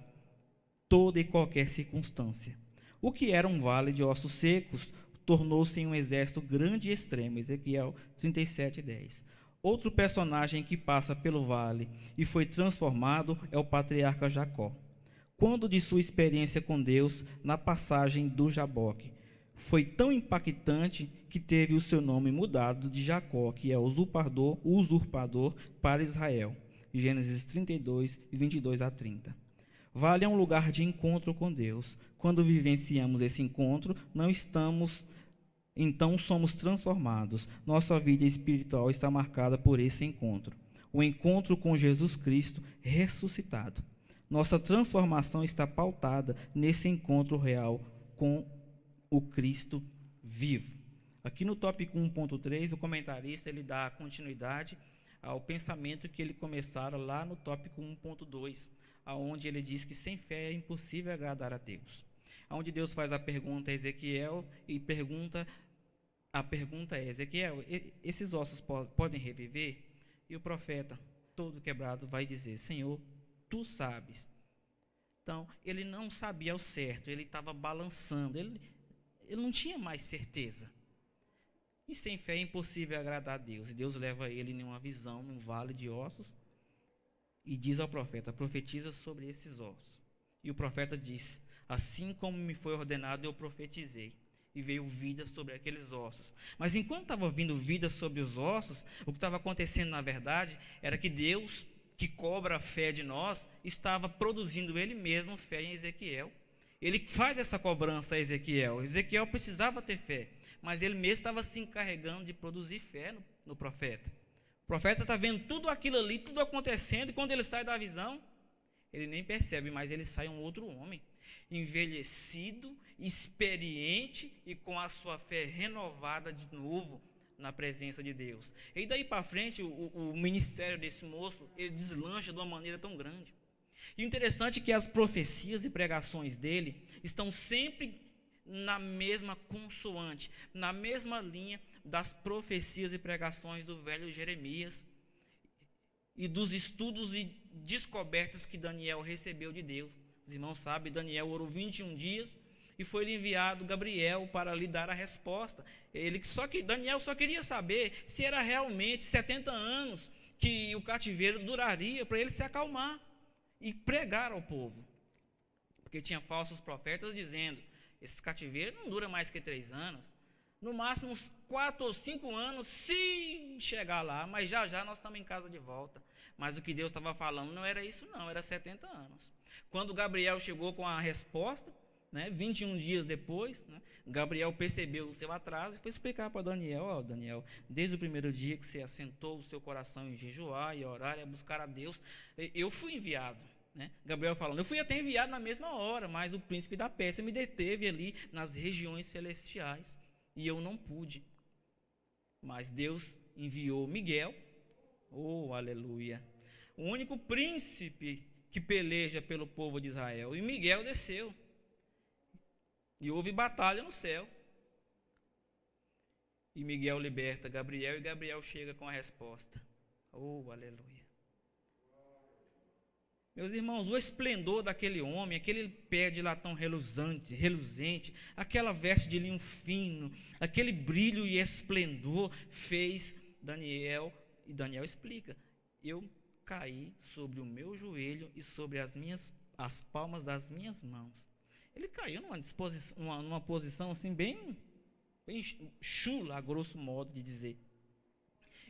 toda e qualquer circunstância. O que era um vale de ossos secos tornou-se em um exército grande e extremo. Ezequiel 37:10. Outro personagem que passa pelo vale e foi transformado é o patriarca Jacó. Quando de sua experiência com Deus na passagem do Jaboque, foi tão impactante que teve o seu nome mudado de Jacó, que é usurpador para Israel. Gênesis 32, 22-30. Vale é um lugar de encontro com Deus. Quando vivenciamos esse encontro, então somos transformados. Nossa vida espiritual está marcada por esse encontro. O encontro com Jesus Cristo ressuscitado. Nossa transformação está pautada nesse encontro real com o Cristo vivo. Aqui no tópico 1.3, o comentarista ele dá continuidade ao pensamento que ele começara lá no tópico 1.2, aonde ele diz que sem fé é impossível agradar a Deus. Onde Deus faz a pergunta a Ezequiel e a pergunta é: Ezequiel, esses ossos podem reviver? E o profeta, todo quebrado, vai dizer: Senhor, tu sabes. Então, ele não sabia ao certo, ele estava balançando, ele não tinha mais certeza. E sem fé é impossível agradar a Deus. E Deus leva ele em uma visão, num vale de ossos, e diz ao profeta: profetiza sobre esses ossos. E o profeta diz: assim como me foi ordenado, eu profetizei. E veio vida sobre aqueles ossos. Mas enquanto estava vindo vida sobre os ossos, o que estava acontecendo na verdade era que Deus, que cobra a fé de nós, estava produzindo ele mesmo fé em Ezequiel. Ele faz essa cobrança a Ezequiel. Ezequiel precisava ter fé, mas ele mesmo estava se encarregando de produzir fé no profeta. O profeta está vendo tudo aquilo ali, tudo acontecendo, e quando ele sai da visão, ele nem percebe, mas ele sai um outro homem, envelhecido, experiente e com a sua fé renovada de novo na presença de Deus. E daí para frente, o ministério desse moço, ele deslancha de uma maneira tão grande. E o interessante é que as profecias e pregações dele estão sempre na mesma consoante, na mesma linha das profecias e pregações do velho Jeremias e dos estudos e descobertas que Daniel recebeu de Deus. Os irmãos sabem, Daniel orou 21 dias e foi enviado Gabriel para lhe dar a resposta. Daniel só queria saber se era realmente 70 anos que o cativeiro duraria para ele se acalmar e pregar ao povo. Porque tinha falsos profetas dizendo: esse cativeiro não dura mais que 3 anos, no máximo uns 4 ou 5 anos, se chegar lá, mas já nós estamos em casa de volta. Mas o que Deus estava falando não era isso não, era 70 anos. Quando Gabriel chegou com a resposta, 21 dias depois, Gabriel percebeu o seu atraso e foi explicar para Daniel: Daniel, desde o primeiro dia que você assentou o seu coração em jejuar e orar e a buscar a Deus, eu fui enviado. Gabriel falando: eu fui até enviado na mesma hora, mas o príncipe da Pérsia me deteve ali nas regiões celestiais e eu não pude. Mas Deus enviou Miguel, aleluia, o único príncipe que peleja pelo povo de Israel. E Miguel desceu. E houve batalha no céu. E Miguel liberta Gabriel, e Gabriel chega com a resposta. Oh, aleluia. Meus irmãos, o esplendor daquele homem, aquele pé de latão reluzente, aquela veste de linho fino, aquele brilho e esplendor fez Daniel, e Daniel explica, eu caí sobre o meu joelho e sobre as palmas das minhas mãos. Ele caiu numa posição assim bem chula, a grosso modo de dizer.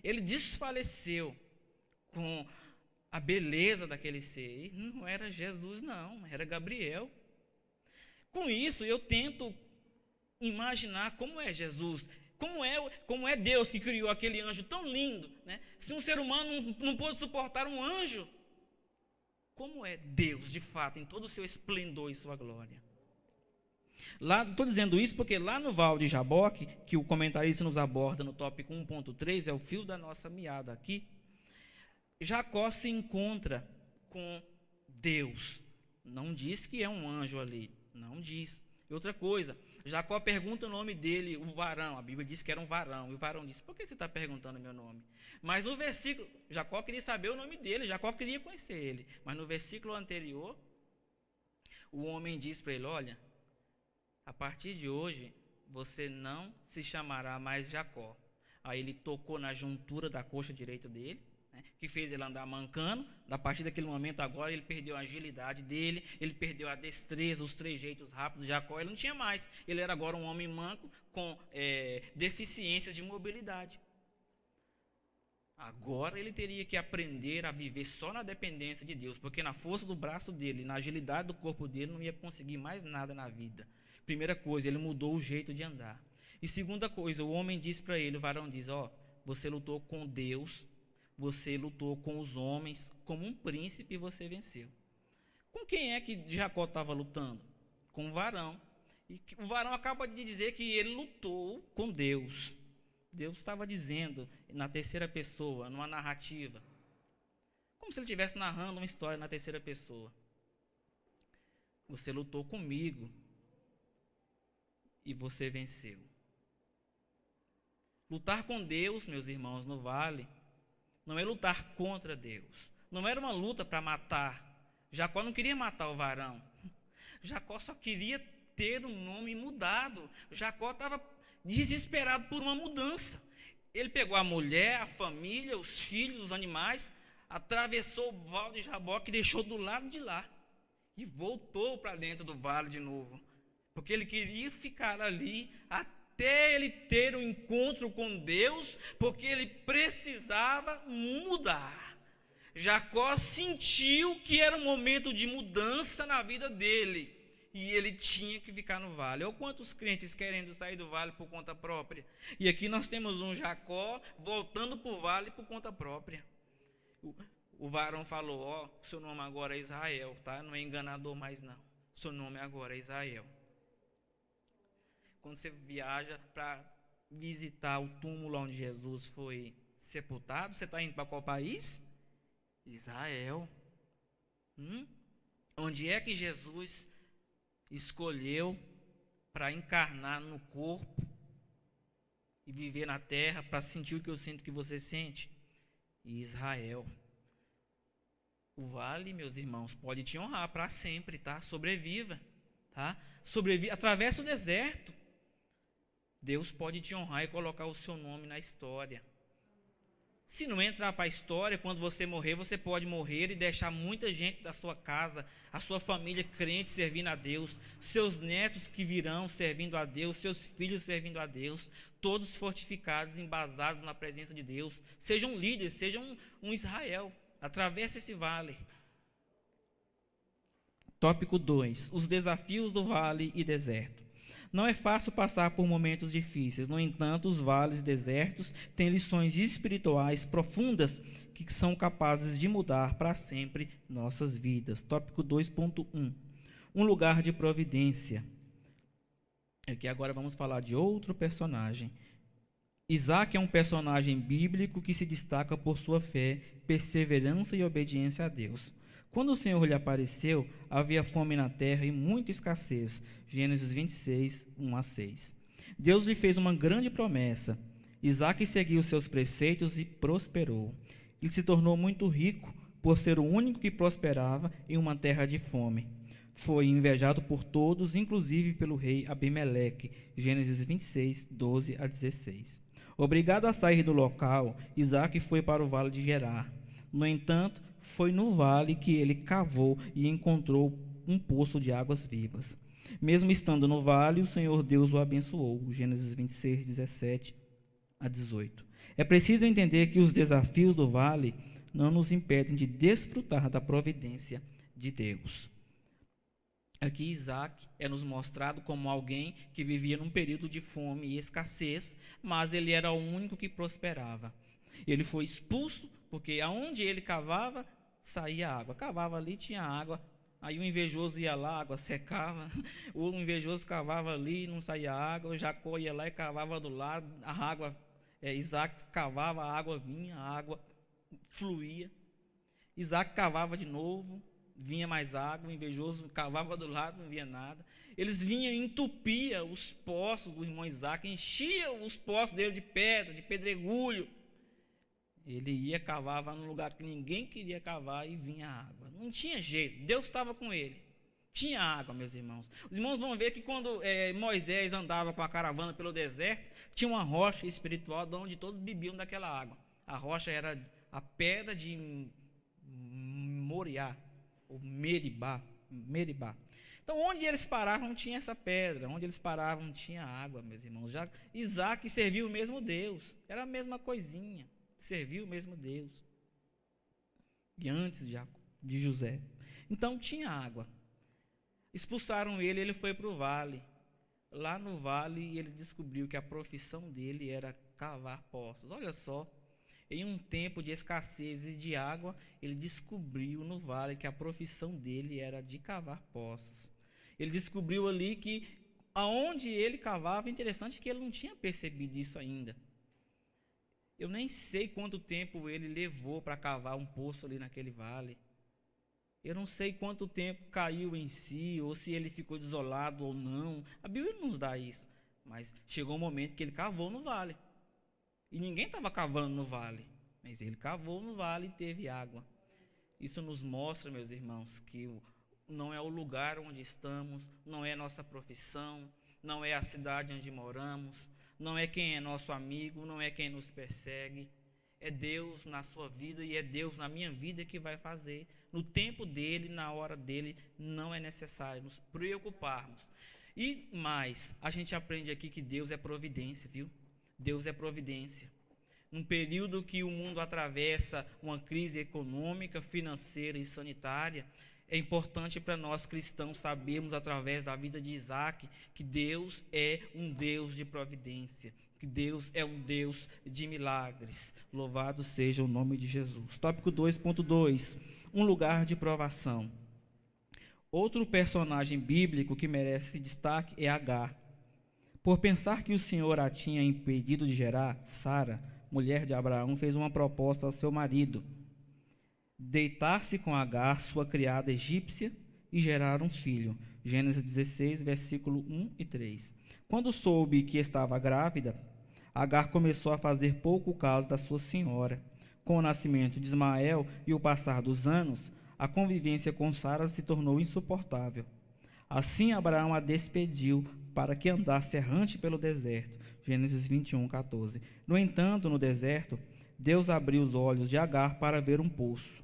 Ele desfaleceu com a beleza daquele ser. E não era Jesus, não, era Gabriel. Com isso, eu tento imaginar como é Jesus, como é Deus que criou aquele anjo tão lindo, né? Se um ser humano não pôde suportar um anjo, como é Deus, de fato, em todo o seu esplendor e sua glória. Estou dizendo isso porque lá no Val de Jaboque, que o comentarista nos aborda no tópico 1.3, é o fio da nossa meada aqui, Jacó se encontra com Deus. Não diz que é um anjo ali, não diz. E outra coisa, Jacó pergunta o nome dele, o varão, a Bíblia diz que era um varão, e o varão disse, por que você está perguntando meu nome? Mas no versículo, Jacó queria saber o nome dele, Jacó queria conhecer ele, mas no versículo anterior, o homem diz para ele, olha, a partir de hoje, você não se chamará mais Jacó. Aí ele tocou na juntura da coxa direita dele, né, que fez ele andar mancando. A partir daquele momento agora, ele perdeu a agilidade dele, ele perdeu a destreza, os trejeitos rápidos de Jacó, ele não tinha mais. Ele era agora um homem manco com deficiências de mobilidade. Agora ele teria que aprender a viver só na dependência de Deus, porque na força do braço dele, na agilidade do corpo dele, não ia conseguir mais nada na vida. Primeira coisa, ele mudou o jeito de andar. E segunda coisa, o homem diz para ele, o varão diz, você lutou com Deus, você lutou com os homens, como um príncipe você venceu. Com quem é que Jacó estava lutando? Com o varão. E o varão acaba de dizer que ele lutou com Deus. Deus estava dizendo na terceira pessoa, numa narrativa, como se ele estivesse narrando uma história na terceira pessoa. Você lutou comigo e você venceu. Lutar com Deus, meus irmãos, no vale, não é lutar contra Deus. Não era uma luta para matar. Jacó não queria matar o varão. Jacó só queria ter o nome mudado. Jacó estava desesperado por uma mudança. Ele pegou a mulher, a família, os filhos, os animais, atravessou o Val de Jaboque e deixou do lado de lá. E voltou para dentro do vale de novo. Porque ele queria ficar ali até ele ter um encontro com Deus, porque ele precisava mudar. Jacó sentiu que era um momento de mudança na vida dele, e ele tinha que ficar no vale. Olha quantos crentes querendo sair do vale por conta própria. E aqui nós temos um Jacó voltando para o vale por conta própria. O varão falou, seu nome agora é Israel, tá? Não é enganador mais não. Seu nome agora é Israel. Quando você viaja para visitar o túmulo onde Jesus foi sepultado, você está indo para qual país? Israel. Onde é que Jesus escolheu para encarnar no corpo e viver na terra para sentir o que eu sinto que você sente? Israel. O vale, meus irmãos, pode te honrar para sempre, tá? Sobreviva, tá? Atravessa o deserto. Deus pode te honrar e colocar o seu nome na história. Se não entrar para a história, quando você morrer, você pode morrer e deixar muita gente da sua casa, a sua família crente servindo a Deus, seus netos que virão servindo a Deus, seus filhos servindo a Deus, todos fortificados, embasados na presença de Deus. Sejam líderes, sejam um Israel. Atravesse esse vale. Tópico 2. Os desafios do vale e deserto. Não é fácil passar por momentos difíceis. No entanto, os vales e desertos têm lições espirituais profundas que são capazes de mudar para sempre nossas vidas. Tópico 2.1. Um lugar de providência. Aqui agora vamos falar de outro personagem. Isaac é um personagem bíblico que se destaca por sua fé, perseverança e obediência a Deus. Quando o Senhor lhe apareceu, havia fome na terra e muita escassez. Gênesis 26, 1 a 6. Deus lhe fez uma grande promessa. Isaac seguiu seus preceitos e prosperou. Ele se tornou muito rico por ser o único que prosperava em uma terra de fome. Foi invejado por todos, inclusive pelo rei Abimeleque. Gênesis 26, 12 a 16. Obrigado a sair do local, Isaac foi para o vale de Gerar. No entanto, foi no vale que ele cavou e encontrou um poço de águas vivas. Mesmo estando no vale, o Senhor Deus o abençoou. Gênesis 26, 17 a 18. É preciso entender que os desafios do vale não nos impedem de desfrutar da providência de Deus. Aqui Isaac é nos mostrado como alguém que vivia num período de fome e escassez, mas ele era o único que prosperava. Ele foi expulso porque aonde ele cavava, saía água. Cavava ali, tinha água. Aí o invejoso ia lá, a água secava. O invejoso cavava ali, não saía água. O Jacó ia lá e cavava do lado, a água. Isaac cavava, a água vinha, a água fluía. Isaac cavava de novo, vinha mais água, o invejoso cavava do lado, não vinha nada. Eles vinham e entupia os poços do irmão Isaac, enchia os poços dele de pedra, de pedregulho. Ele ia, cavava num lugar que ninguém queria cavar e vinha água. Não tinha jeito, Deus estava com ele. Tinha água, meus irmãos. Os irmãos vão ver que quando Moisés andava com a caravana pelo deserto, tinha uma rocha espiritual de onde todos bebiam daquela água. A rocha era a pedra de Moriá, ou Meribá. Então, onde eles paravam, tinha essa pedra. Onde eles paravam, tinha água, meus irmãos. Já Isaac serviu o mesmo Deus. Era a mesma coisinha. Serviu o mesmo Deus. E antes de José. Então, tinha água. Expulsaram ele, ele foi para o vale. Lá no vale, ele descobriu que a profissão dele era cavar poços. Olha só. Em um tempo de escassez de água, ele descobriu no vale que a profissão dele era de cavar poços. Ele descobriu ali que aonde ele cavava, interessante que ele não tinha percebido isso ainda. Eu nem sei quanto tempo ele levou para cavar um poço ali naquele vale. Eu não sei quanto tempo caiu em si, ou se ele ficou desolado ou não. A Bíblia não nos dá isso. Mas chegou um momento que ele cavou no vale. E ninguém estava cavando no vale, mas ele cavou no vale e teve água. Isso nos mostra, meus irmãos, que não é o lugar onde estamos, não é a nossa profissão, não é a cidade onde moramos, não é quem é nosso amigo, não é quem nos persegue. É Deus na sua vida e é Deus na minha vida que vai fazer. No tempo dele, na hora dele, não é necessário nos preocuparmos. E mais, a gente aprende aqui que Deus é providência, viu? Deus é providência. Num período que o mundo atravessa uma crise econômica, financeira e sanitária, é importante para nós cristãos sabermos, através da vida de Isaac, que Deus é um Deus de providência, que Deus é um Deus de milagres. Louvado seja o nome de Jesus. Tópico 2.2, um lugar de provação. Outro personagem bíblico que merece destaque é Agar. Por pensar que o Senhor a tinha impedido de gerar, Sara, mulher de Abraão, fez uma proposta ao seu marido: deitar-se com Agar, sua criada egípcia, e gerar um filho. Gênesis 16, versículo 1 e 3. Quando soube que estava grávida, Agar começou a fazer pouco caso da sua senhora. Com o nascimento de Ismael e o passar dos anos, a convivência com Sara se tornou insuportável. Assim Abraão a despediu para que andasse errante pelo deserto. Gênesis 21, 14. No entanto, no deserto, Deus abriu os olhos de Agar para ver um poço.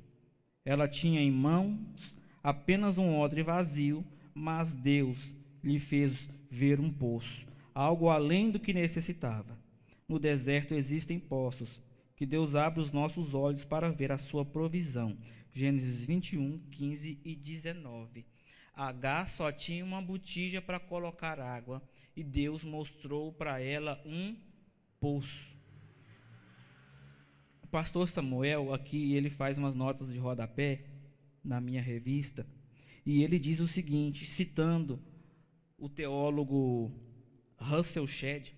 Ela tinha em mãos apenas um odre vazio, mas Deus lhe fez ver um poço, algo além do que necessitava. No deserto existem poços, que Deus abre os nossos olhos para ver a sua provisão. Gênesis 21, 15 e 19. Agar só tinha uma botija para colocar água, e Deus mostrou para ela um poço. O pastor Samuel, aqui, ele faz umas notas de rodapé na minha revista, e ele diz o seguinte, citando o teólogo Russell Shedd: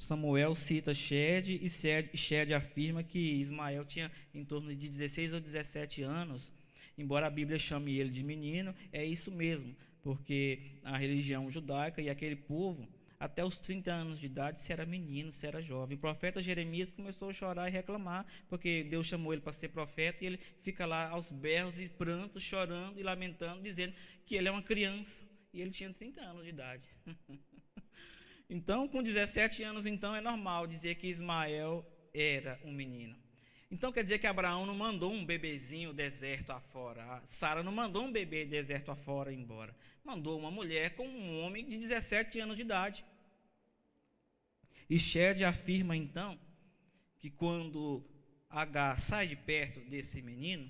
Samuel cita Shed e Shed afirma que Ismael tinha em torno de 16 ou 17 anos. Embora a Bíblia chame ele de menino, é isso mesmo, porque a religião judaica e aquele povo, até os 30 anos de idade, se era menino, se era jovem. O profeta Jeremias começou a chorar e reclamar, porque Deus chamou ele para ser profeta, e ele fica lá aos berros e prantos, chorando e lamentando, dizendo que ele é uma criança, e ele tinha 30 anos de idade. Então, com 17 anos, então, é normal dizer que Ismael era um menino. Então, quer dizer que Abraão não mandou um bebezinho deserto afora. Sara não mandou um bebê deserto afora embora. Mandou uma mulher com um homem de 17 anos de idade. E Shed afirma, então, que quando Agar sai de perto desse menino,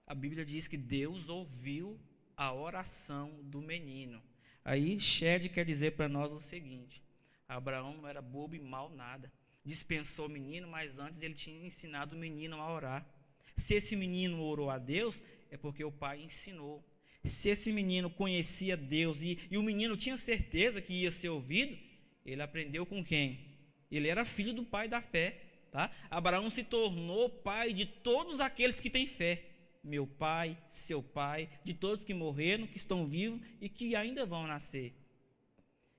a Bíblia diz que Deus ouviu a oração do menino. Aí Shed quer dizer para nós o seguinte: Abraão não era bobo e mau nada. Dispensou o menino, mas antes ele tinha ensinado o menino a orar. Se esse menino orou a Deus, é porque o pai ensinou. Se esse menino conhecia Deus e o menino tinha certeza que ia ser ouvido, ele aprendeu com quem? Ele era filho do pai da fé. Tá? Abraão se tornou pai de todos aqueles que têm fé. Meu pai, seu pai, de todos que morreram, que estão vivos e que ainda vão nascer.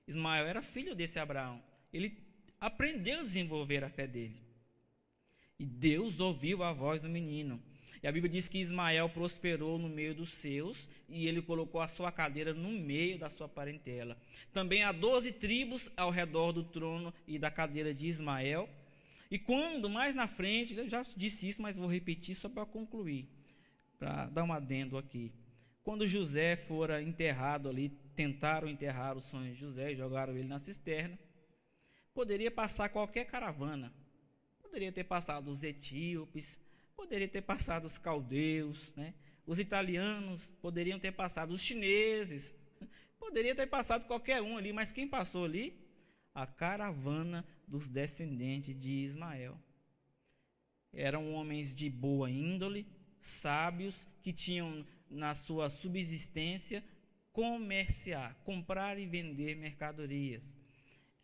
Ismael era filho desse Abraão. Ele aprendeu a desenvolver a fé dele. E Deus ouviu a voz do menino. E a Bíblia diz que Ismael prosperou no meio dos seus, e ele colocou a sua cadeira no meio da sua parentela. Também há 12 tribos ao redor do trono e da cadeira de Ismael. E quando, mais na frente, eu já disse isso, mas vou repetir só para concluir, para dar um adendo aqui. Quando José fora enterrado ali, tentaram enterrar o sonho de José, jogaram ele na cisterna, poderia passar qualquer caravana. Poderia ter passado os etíopes, poderia ter passado os caldeus, né? Os italianos, poderiam ter passado os chineses, poderia ter passado qualquer um ali, mas quem passou ali? A caravana dos descendentes de Ismael. Eram homens de boa índole, sábios, que tinham na sua subsistência comerciar, comprar e vender mercadorias.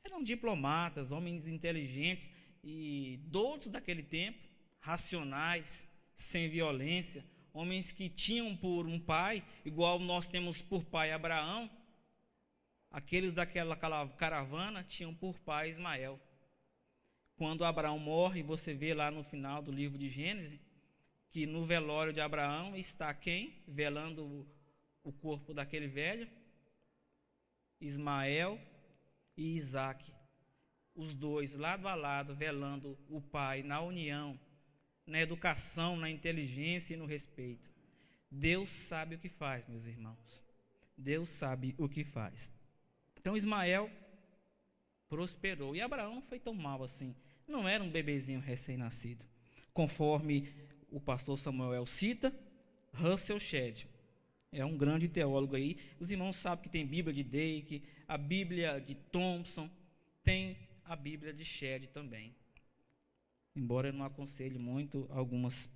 Eram diplomatas, homens inteligentes e doutos daquele tempo, racionais, sem violência, homens que tinham por um pai, igual nós temos por pai Abraão. Aqueles daquela caravana tinham por pai Ismael. Quando Abraão morre, você vê lá no final do livro de Gênesis, que no velório de Abraão está quem? Velando o corpo daquele velho? Ismael e Isaque. Os dois, lado a lado, velando o pai na união, na educação, na inteligência e no respeito. Deus sabe o que faz, meus irmãos. Deus sabe o que faz. Então Ismael prosperou. E Abraão não foi tão mal assim. Não era um bebezinho recém-nascido. Conforme o pastor Samuel cita, Russell Shedd é um grande teólogo aí. Os irmãos sabem que tem Bíblia de Dake, a Bíblia de Thompson, tem a Bíblia de Shedd também. Embora eu não aconselhe muito algumas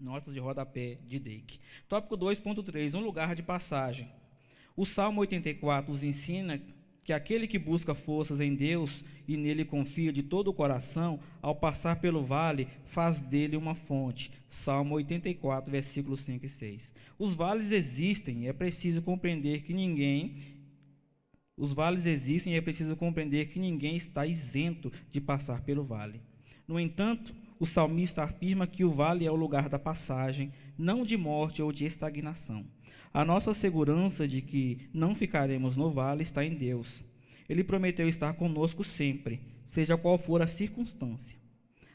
notas de rodapé de Dake. Tópico 2.3, um lugar de passagem. O Salmo 84 nos ensina que aquele que busca forças em Deus e nele confia de todo o coração, ao passar pelo vale, faz dele uma fonte. Salmo 84, versículos 5 e 6. Os vales existem e é preciso compreender que ninguém está isento de passar pelo vale. No entanto, o salmista afirma que o vale é o lugar da passagem, não de morte ou de estagnação. A nossa segurança de que não ficaremos no vale está em Deus. Ele prometeu estar conosco sempre, seja qual for a circunstância.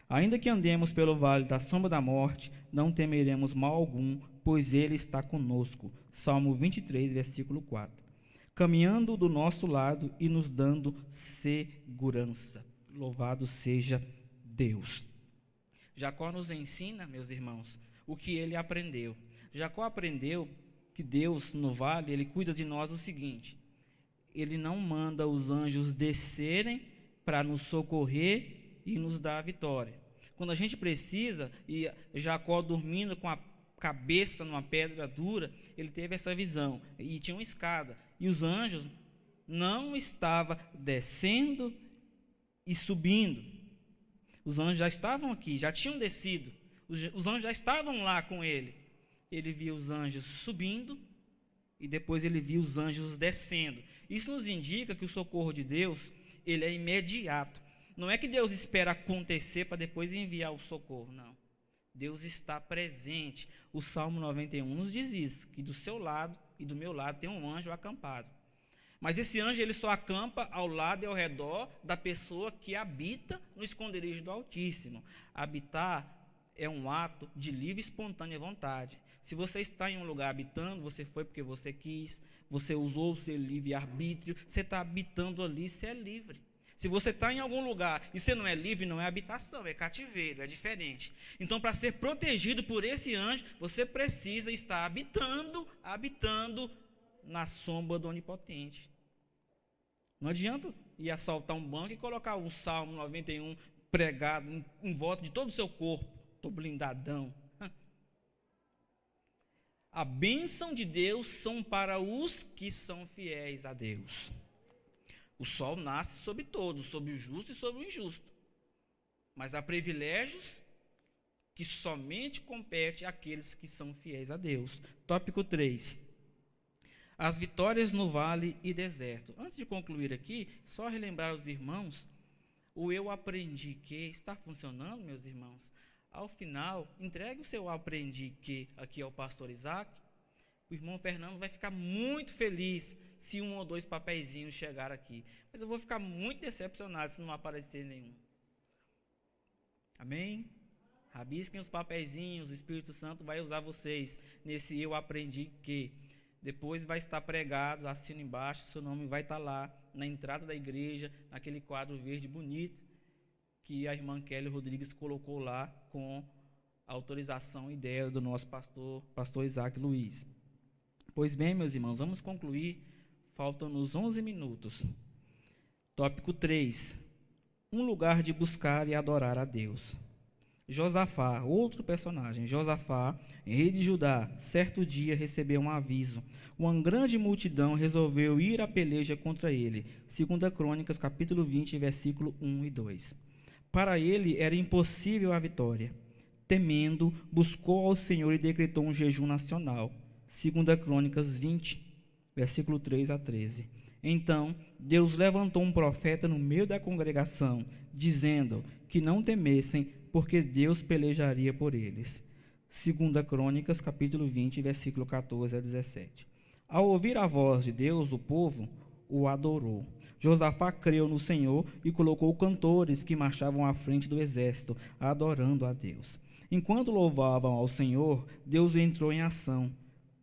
Ainda que andemos pelo vale da sombra da morte, não temeremos mal algum, pois Ele está conosco. Salmo 23, versículo 4. Caminhando do nosso lado e nos dando segurança. Louvado seja Deus. Jacó nos ensina, meus irmãos, o que ele aprendeu. Jacó aprendeu que Deus, no vale, Ele cuida de nós o seguinte: Ele não manda os anjos descerem para nos socorrer e nos dar a vitória. Quando a gente precisa, e Jacó dormindo com a cabeça numa pedra dura, ele teve essa visão, e tinha uma escada, e os anjos não estava descendo e subindo. Os anjos já estavam aqui, já tinham descido. Os anjos já estavam lá com ele. Ele via os anjos subindo e depois ele via os anjos descendo. Isso nos indica que o socorro de Deus, ele é imediato. Não é que Deus espera acontecer para depois enviar o socorro, não. Deus está presente. O Salmo 91 nos diz isso, que do seu lado e do meu lado tem um anjo acampado. Mas esse anjo ele só acampa ao lado e ao redor da pessoa que habita no esconderijo do Altíssimo. Habitar é um ato de livre e espontânea vontade. Se você está em um lugar habitando, você foi porque você quis, você usou o seu livre-arbítrio, você está habitando ali, você é livre. Se você está em algum lugar e você não é livre, não é habitação, é cativeiro, é diferente. Então, para ser protegido por esse anjo, você precisa estar habitando na sombra do Onipotente. Não adianta ir assaltar um banco e colocar o Salmo 91 pregado em volta de todo o seu corpo. Estou blindadão. A bênção de Deus são para os que são fiéis a Deus. O sol nasce sobre todos, sobre o justo e sobre o injusto. Mas há privilégios que somente compete àqueles que são fiéis a Deus. Tópico 3. As vitórias no vale e deserto. Antes de concluir aqui, só relembrar aos irmãos, o eu aprendi que está funcionando, meus irmãos. Ao final, entregue o seu aprendi que aqui ao pastor Isaac. O irmão Fernando vai ficar muito feliz se 1 ou 2 papeizinhos chegar aqui. Mas eu vou ficar muito decepcionado se não aparecer nenhum. Amém? Rabisquem os papeizinhos, o Espírito Santo vai usar vocês nesse eu aprendi que. Depois vai estar pregado, assina embaixo, seu nome vai estar lá, na entrada da igreja, naquele quadro verde bonito, que a irmã Kelly Rodrigues colocou lá, com a autorização e ideia do nosso pastor Isaac Luiz. Pois bem, meus irmãos, vamos concluir, faltam-nos 11 minutos. Tópico 3, um lugar de buscar e adorar a Deus. Josafá, outro personagem, Josafá, rei de Judá, certo dia recebeu um aviso. Uma grande multidão resolveu ir à peleja contra ele. 2 Crônicas, capítulo 20, versículo 1 e 2. Para ele era impossível a vitória. Temendo, buscou ao Senhor e decretou um jejum nacional. 2 Crônicas 20, versículo 3 a 13. Então, Deus levantou um profeta no meio da congregação, dizendo que não temessem, porque Deus pelejaria por eles. 2 Crônicas, capítulo 20, versículo 14 a 17. Ao ouvir a voz de Deus, o povo o adorou. Josafá creu no Senhor e colocou cantores que marchavam à frente do exército, adorando a Deus. Enquanto louvavam ao Senhor, Deus entrou em ação,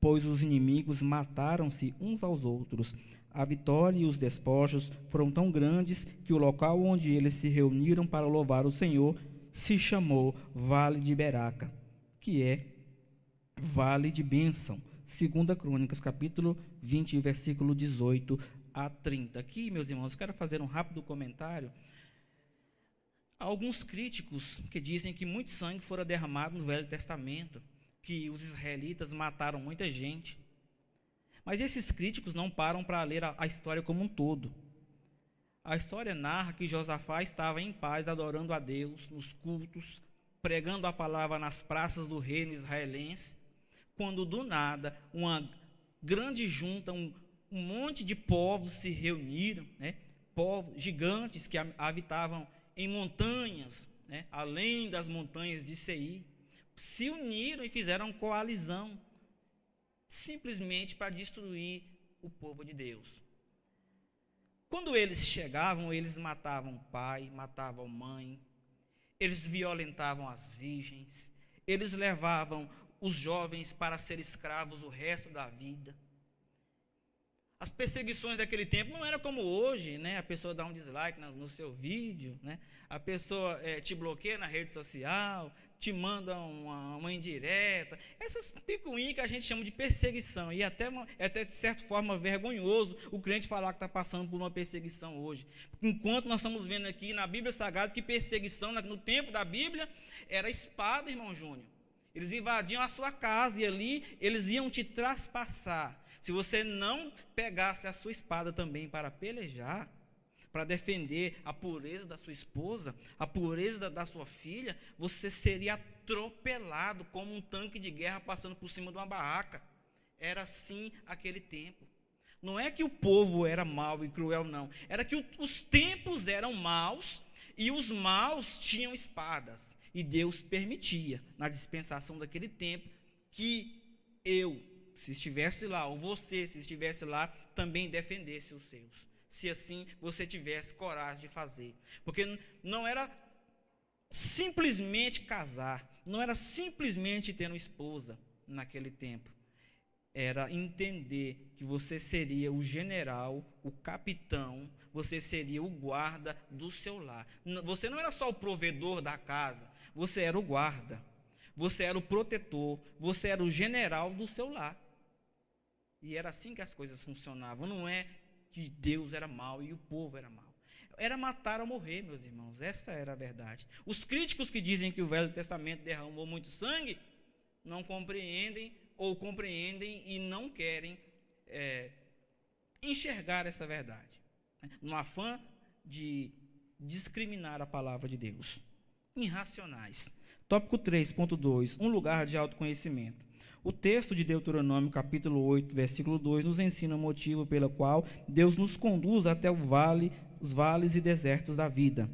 pois os inimigos mataram-se uns aos outros. A vitória e os despojos foram tão grandes que o local onde eles se reuniram para louvar o Senhor se chamou Vale de Beraca, que é Vale de Bênção. 2 Crônicas, capítulo 20, versículo 18 a 30. Aqui, meus irmãos, quero fazer um rápido comentário. Há alguns críticos que dizem que muito sangue fora derramado no Velho Testamento, que os israelitas mataram muita gente. Mas esses críticos não param para ler a história como um todo. A história narra que Josafá estava em paz, adorando a Deus nos cultos, pregando a palavra nas praças do reino israelense, quando do nada uma grande junta, um monte de povos se reuniram, povos gigantes que habitavam em montanhas, além das montanhas de Seir, se uniram e fizeram coalizão, simplesmente para destruir o povo de Deus. Quando eles chegavam, eles matavam o pai, matavam mãe, eles violentavam as virgens, eles levavam os jovens para ser escravos o resto da vida. As perseguições daquele tempo não eram como hoje, a pessoa dá um dislike no seu vídeo, a pessoa te bloqueia na rede social, te manda uma indireta, essas picuinhas que a gente chama de perseguição, e até de certa forma vergonhoso o crente falar que está passando por uma perseguição hoje, enquanto nós estamos vendo aqui na Bíblia Sagrada que perseguição no tempo da Bíblia era espada, irmão Júnior. Eles invadiam a sua casa e ali eles iam te traspassar. se você não pegasse a sua espada também para pelejar, para defender a pureza da sua esposa, a pureza da sua filha, você seria atropelado como um tanque de guerra passando por cima de uma barraca. Era assim aquele tempo. Não é que o povo era mau e cruel, não. Era que os tempos eram maus e os maus tinham espadas. E Deus permitia, na dispensação daquele tempo, que eu, se estivesse lá, ou você, se estivesse lá, também defendesse os seus. Se assim você tivesse coragem de fazer. Porque não era simplesmente casar, não era simplesmente ter uma esposa naquele tempo. Era entender que você seria o general, o capitão, você seria o guarda do seu lar. Você não era só o provedor da casa, você era o guarda, você era o protetor, você era o general do seu lar. E era assim que as coisas funcionavam. Não é que Deus era mau e o povo era mau. Era matar ou morrer, meus irmãos. Essa era a verdade. Os críticos que dizem que o Velho Testamento derramou muito sangue, não compreendem ou compreendem e não querem enxergar essa verdade, no afã de discriminar a palavra de Deus. Irracionais. Tópico 3.2, um lugar de autoconhecimento. O texto de Deuteronômio, capítulo 8, versículo 2, nos ensina o motivo pelo qual Deus nos conduz até os vales e desertos da vida,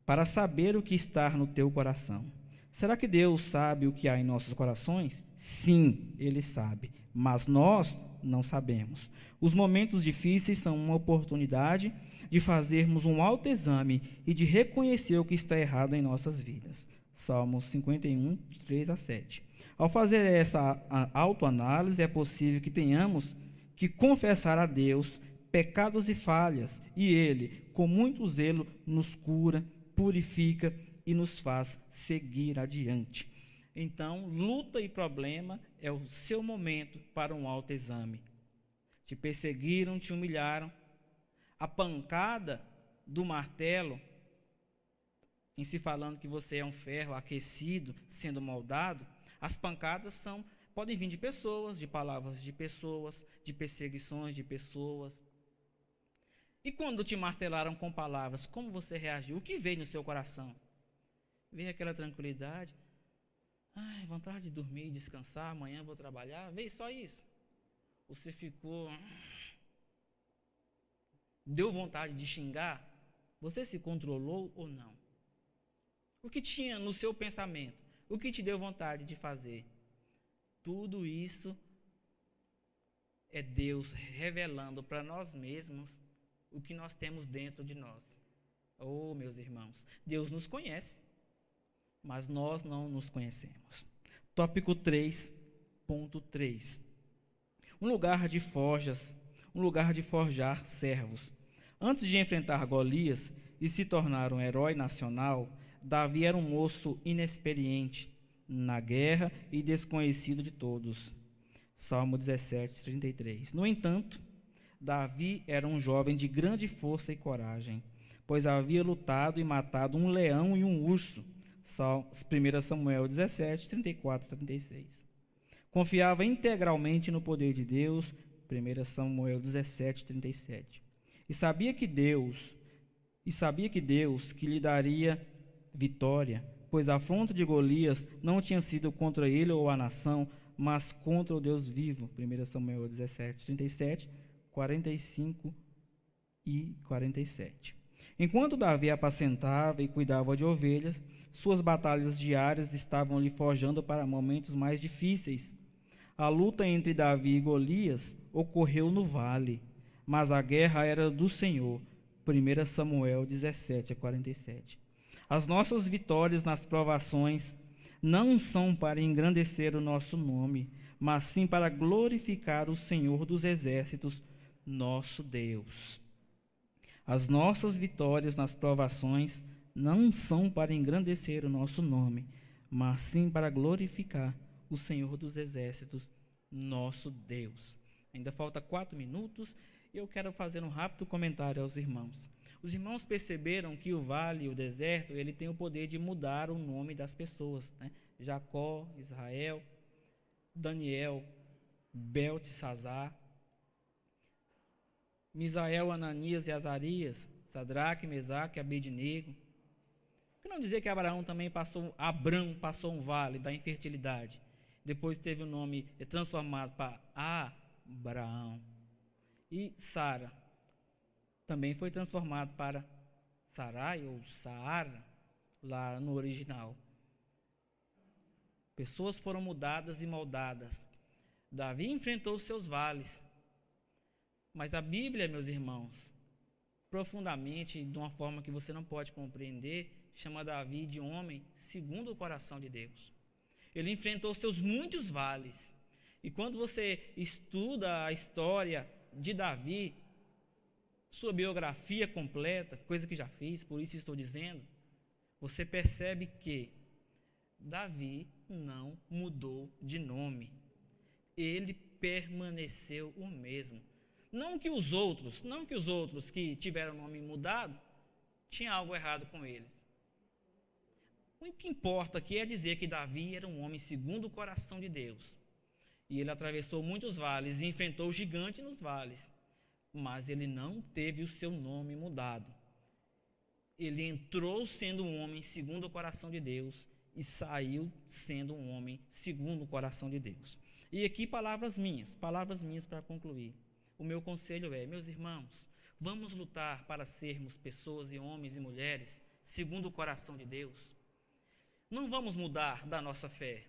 para saber o que está no teu coração. Será que Deus sabe o que há em nossos corações? Sim, Ele sabe, mas nós não sabemos. Os momentos difíceis são uma oportunidade de fazermos um autoexame e de reconhecer o que está errado em nossas vidas. Salmos 51, 3-7. Ao fazer essa autoanálise, é possível que tenhamos que confessar a Deus pecados e falhas, e Ele, com muito zelo, nos cura, purifica e nos faz seguir adiante. Então, luta e problema é o seu momento para um autoexame. Te perseguiram, te humilharam. A pancada do martelo, em se falando que você é um ferro aquecido, sendo moldado, as pancadas podem vir de pessoas, de palavras de pessoas, de perseguições de pessoas. E quando te martelaram com palavras, como você reagiu? O que veio no seu coração? Veio aquela tranquilidade? Ai, vontade de dormir, descansar, amanhã vou trabalhar? Veio só isso? Você ficou... Deu vontade de xingar? Você se controlou ou não? O que tinha no seu pensamento? O que te deu vontade de fazer? Tudo isso é Deus revelando para nós mesmos o que nós temos dentro de nós. Oh, meus irmãos, Deus nos conhece, mas nós não nos conhecemos. Tópico 3.3. Um lugar de forjas, um lugar de forjar servos. Antes de enfrentar Golias e se tornar um herói nacional, Davi era um moço inexperiente na guerra e desconhecido de todos. Salmo 17:33. No entanto, Davi era um jovem de grande força e coragem, pois havia lutado e matado um leão e um urso. 1 Samuel 17:34-36. Confiava integralmente no poder de Deus. 1 Samuel 17:37. E sabia que Deus que lhe daria vitória, pois a afronta de Golias não tinha sido contra ele ou a nação, mas contra o Deus vivo. 1 Samuel 17:37, 45 e 47. Enquanto Davi apacentava e cuidava de ovelhas, suas batalhas diárias estavam lhe forjando para momentos mais difíceis. A luta entre Davi e Golias ocorreu no vale, mas a guerra era do Senhor. 1 Samuel 17:47. As nossas vitórias nas provações não são para engrandecer o nosso nome, mas sim para glorificar o Senhor dos exércitos, nosso Deus. As nossas vitórias nas provações não são para engrandecer o nosso nome, mas sim para glorificar o Senhor dos exércitos, nosso Deus. Ainda falta 4 minutos e eu quero fazer um rápido comentário aos irmãos. Os irmãos perceberam que o vale, o deserto, ele tem o poder de mudar o nome das pessoas, né? Jacó, Israel, Daniel, Beltesazar. Misael, Ananias e Azarias, Sadraque, Mesaque e Abednego. Por que não dizer que Abrão passou um vale da infertilidade? Depois teve o nome transformado para Abraão. E Sara também foi transformado para Sarai ou Saara, lá no original. Pessoas foram mudadas e moldadas. Davi enfrentou seus vales. Mas a Bíblia, meus irmãos, profundamente, de uma forma que você não pode compreender, chama Davi de homem segundo o coração de Deus. Ele enfrentou seus muitos vales. E quando você estuda a história de Davi, sua biografia completa, coisa que já fiz, por isso estou dizendo, você percebe que Davi não mudou de nome. Ele permaneceu o mesmo. Não que os outros que tiveram o nome mudado, tinha algo errado com eles. O que importa aqui é dizer que Davi era um homem segundo o coração de Deus. E ele atravessou muitos vales e enfrentou gigantes nos vales. Mas ele não teve o seu nome mudado. Ele entrou sendo um homem segundo o coração de Deus e saiu sendo um homem segundo o coração de Deus. E aqui palavras minhas para concluir. O meu conselho é, meus irmãos, vamos lutar para sermos pessoas e homens e mulheres segundo o coração de Deus. Não vamos mudar da nossa fé.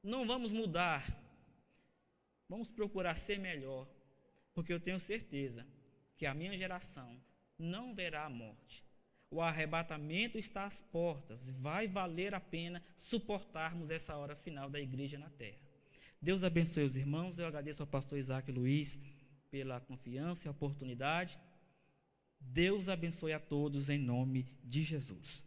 Não vamos mudar. Vamos procurar ser melhor, porque eu tenho certeza que a minha geração não verá a morte. O arrebatamento está às portas. Vai valer a pena suportarmos essa hora final da igreja na terra. Deus abençoe os irmãos. Eu agradeço ao pastor Isaac Luiz pela confiança e a oportunidade. Deus abençoe a todos em nome de Jesus.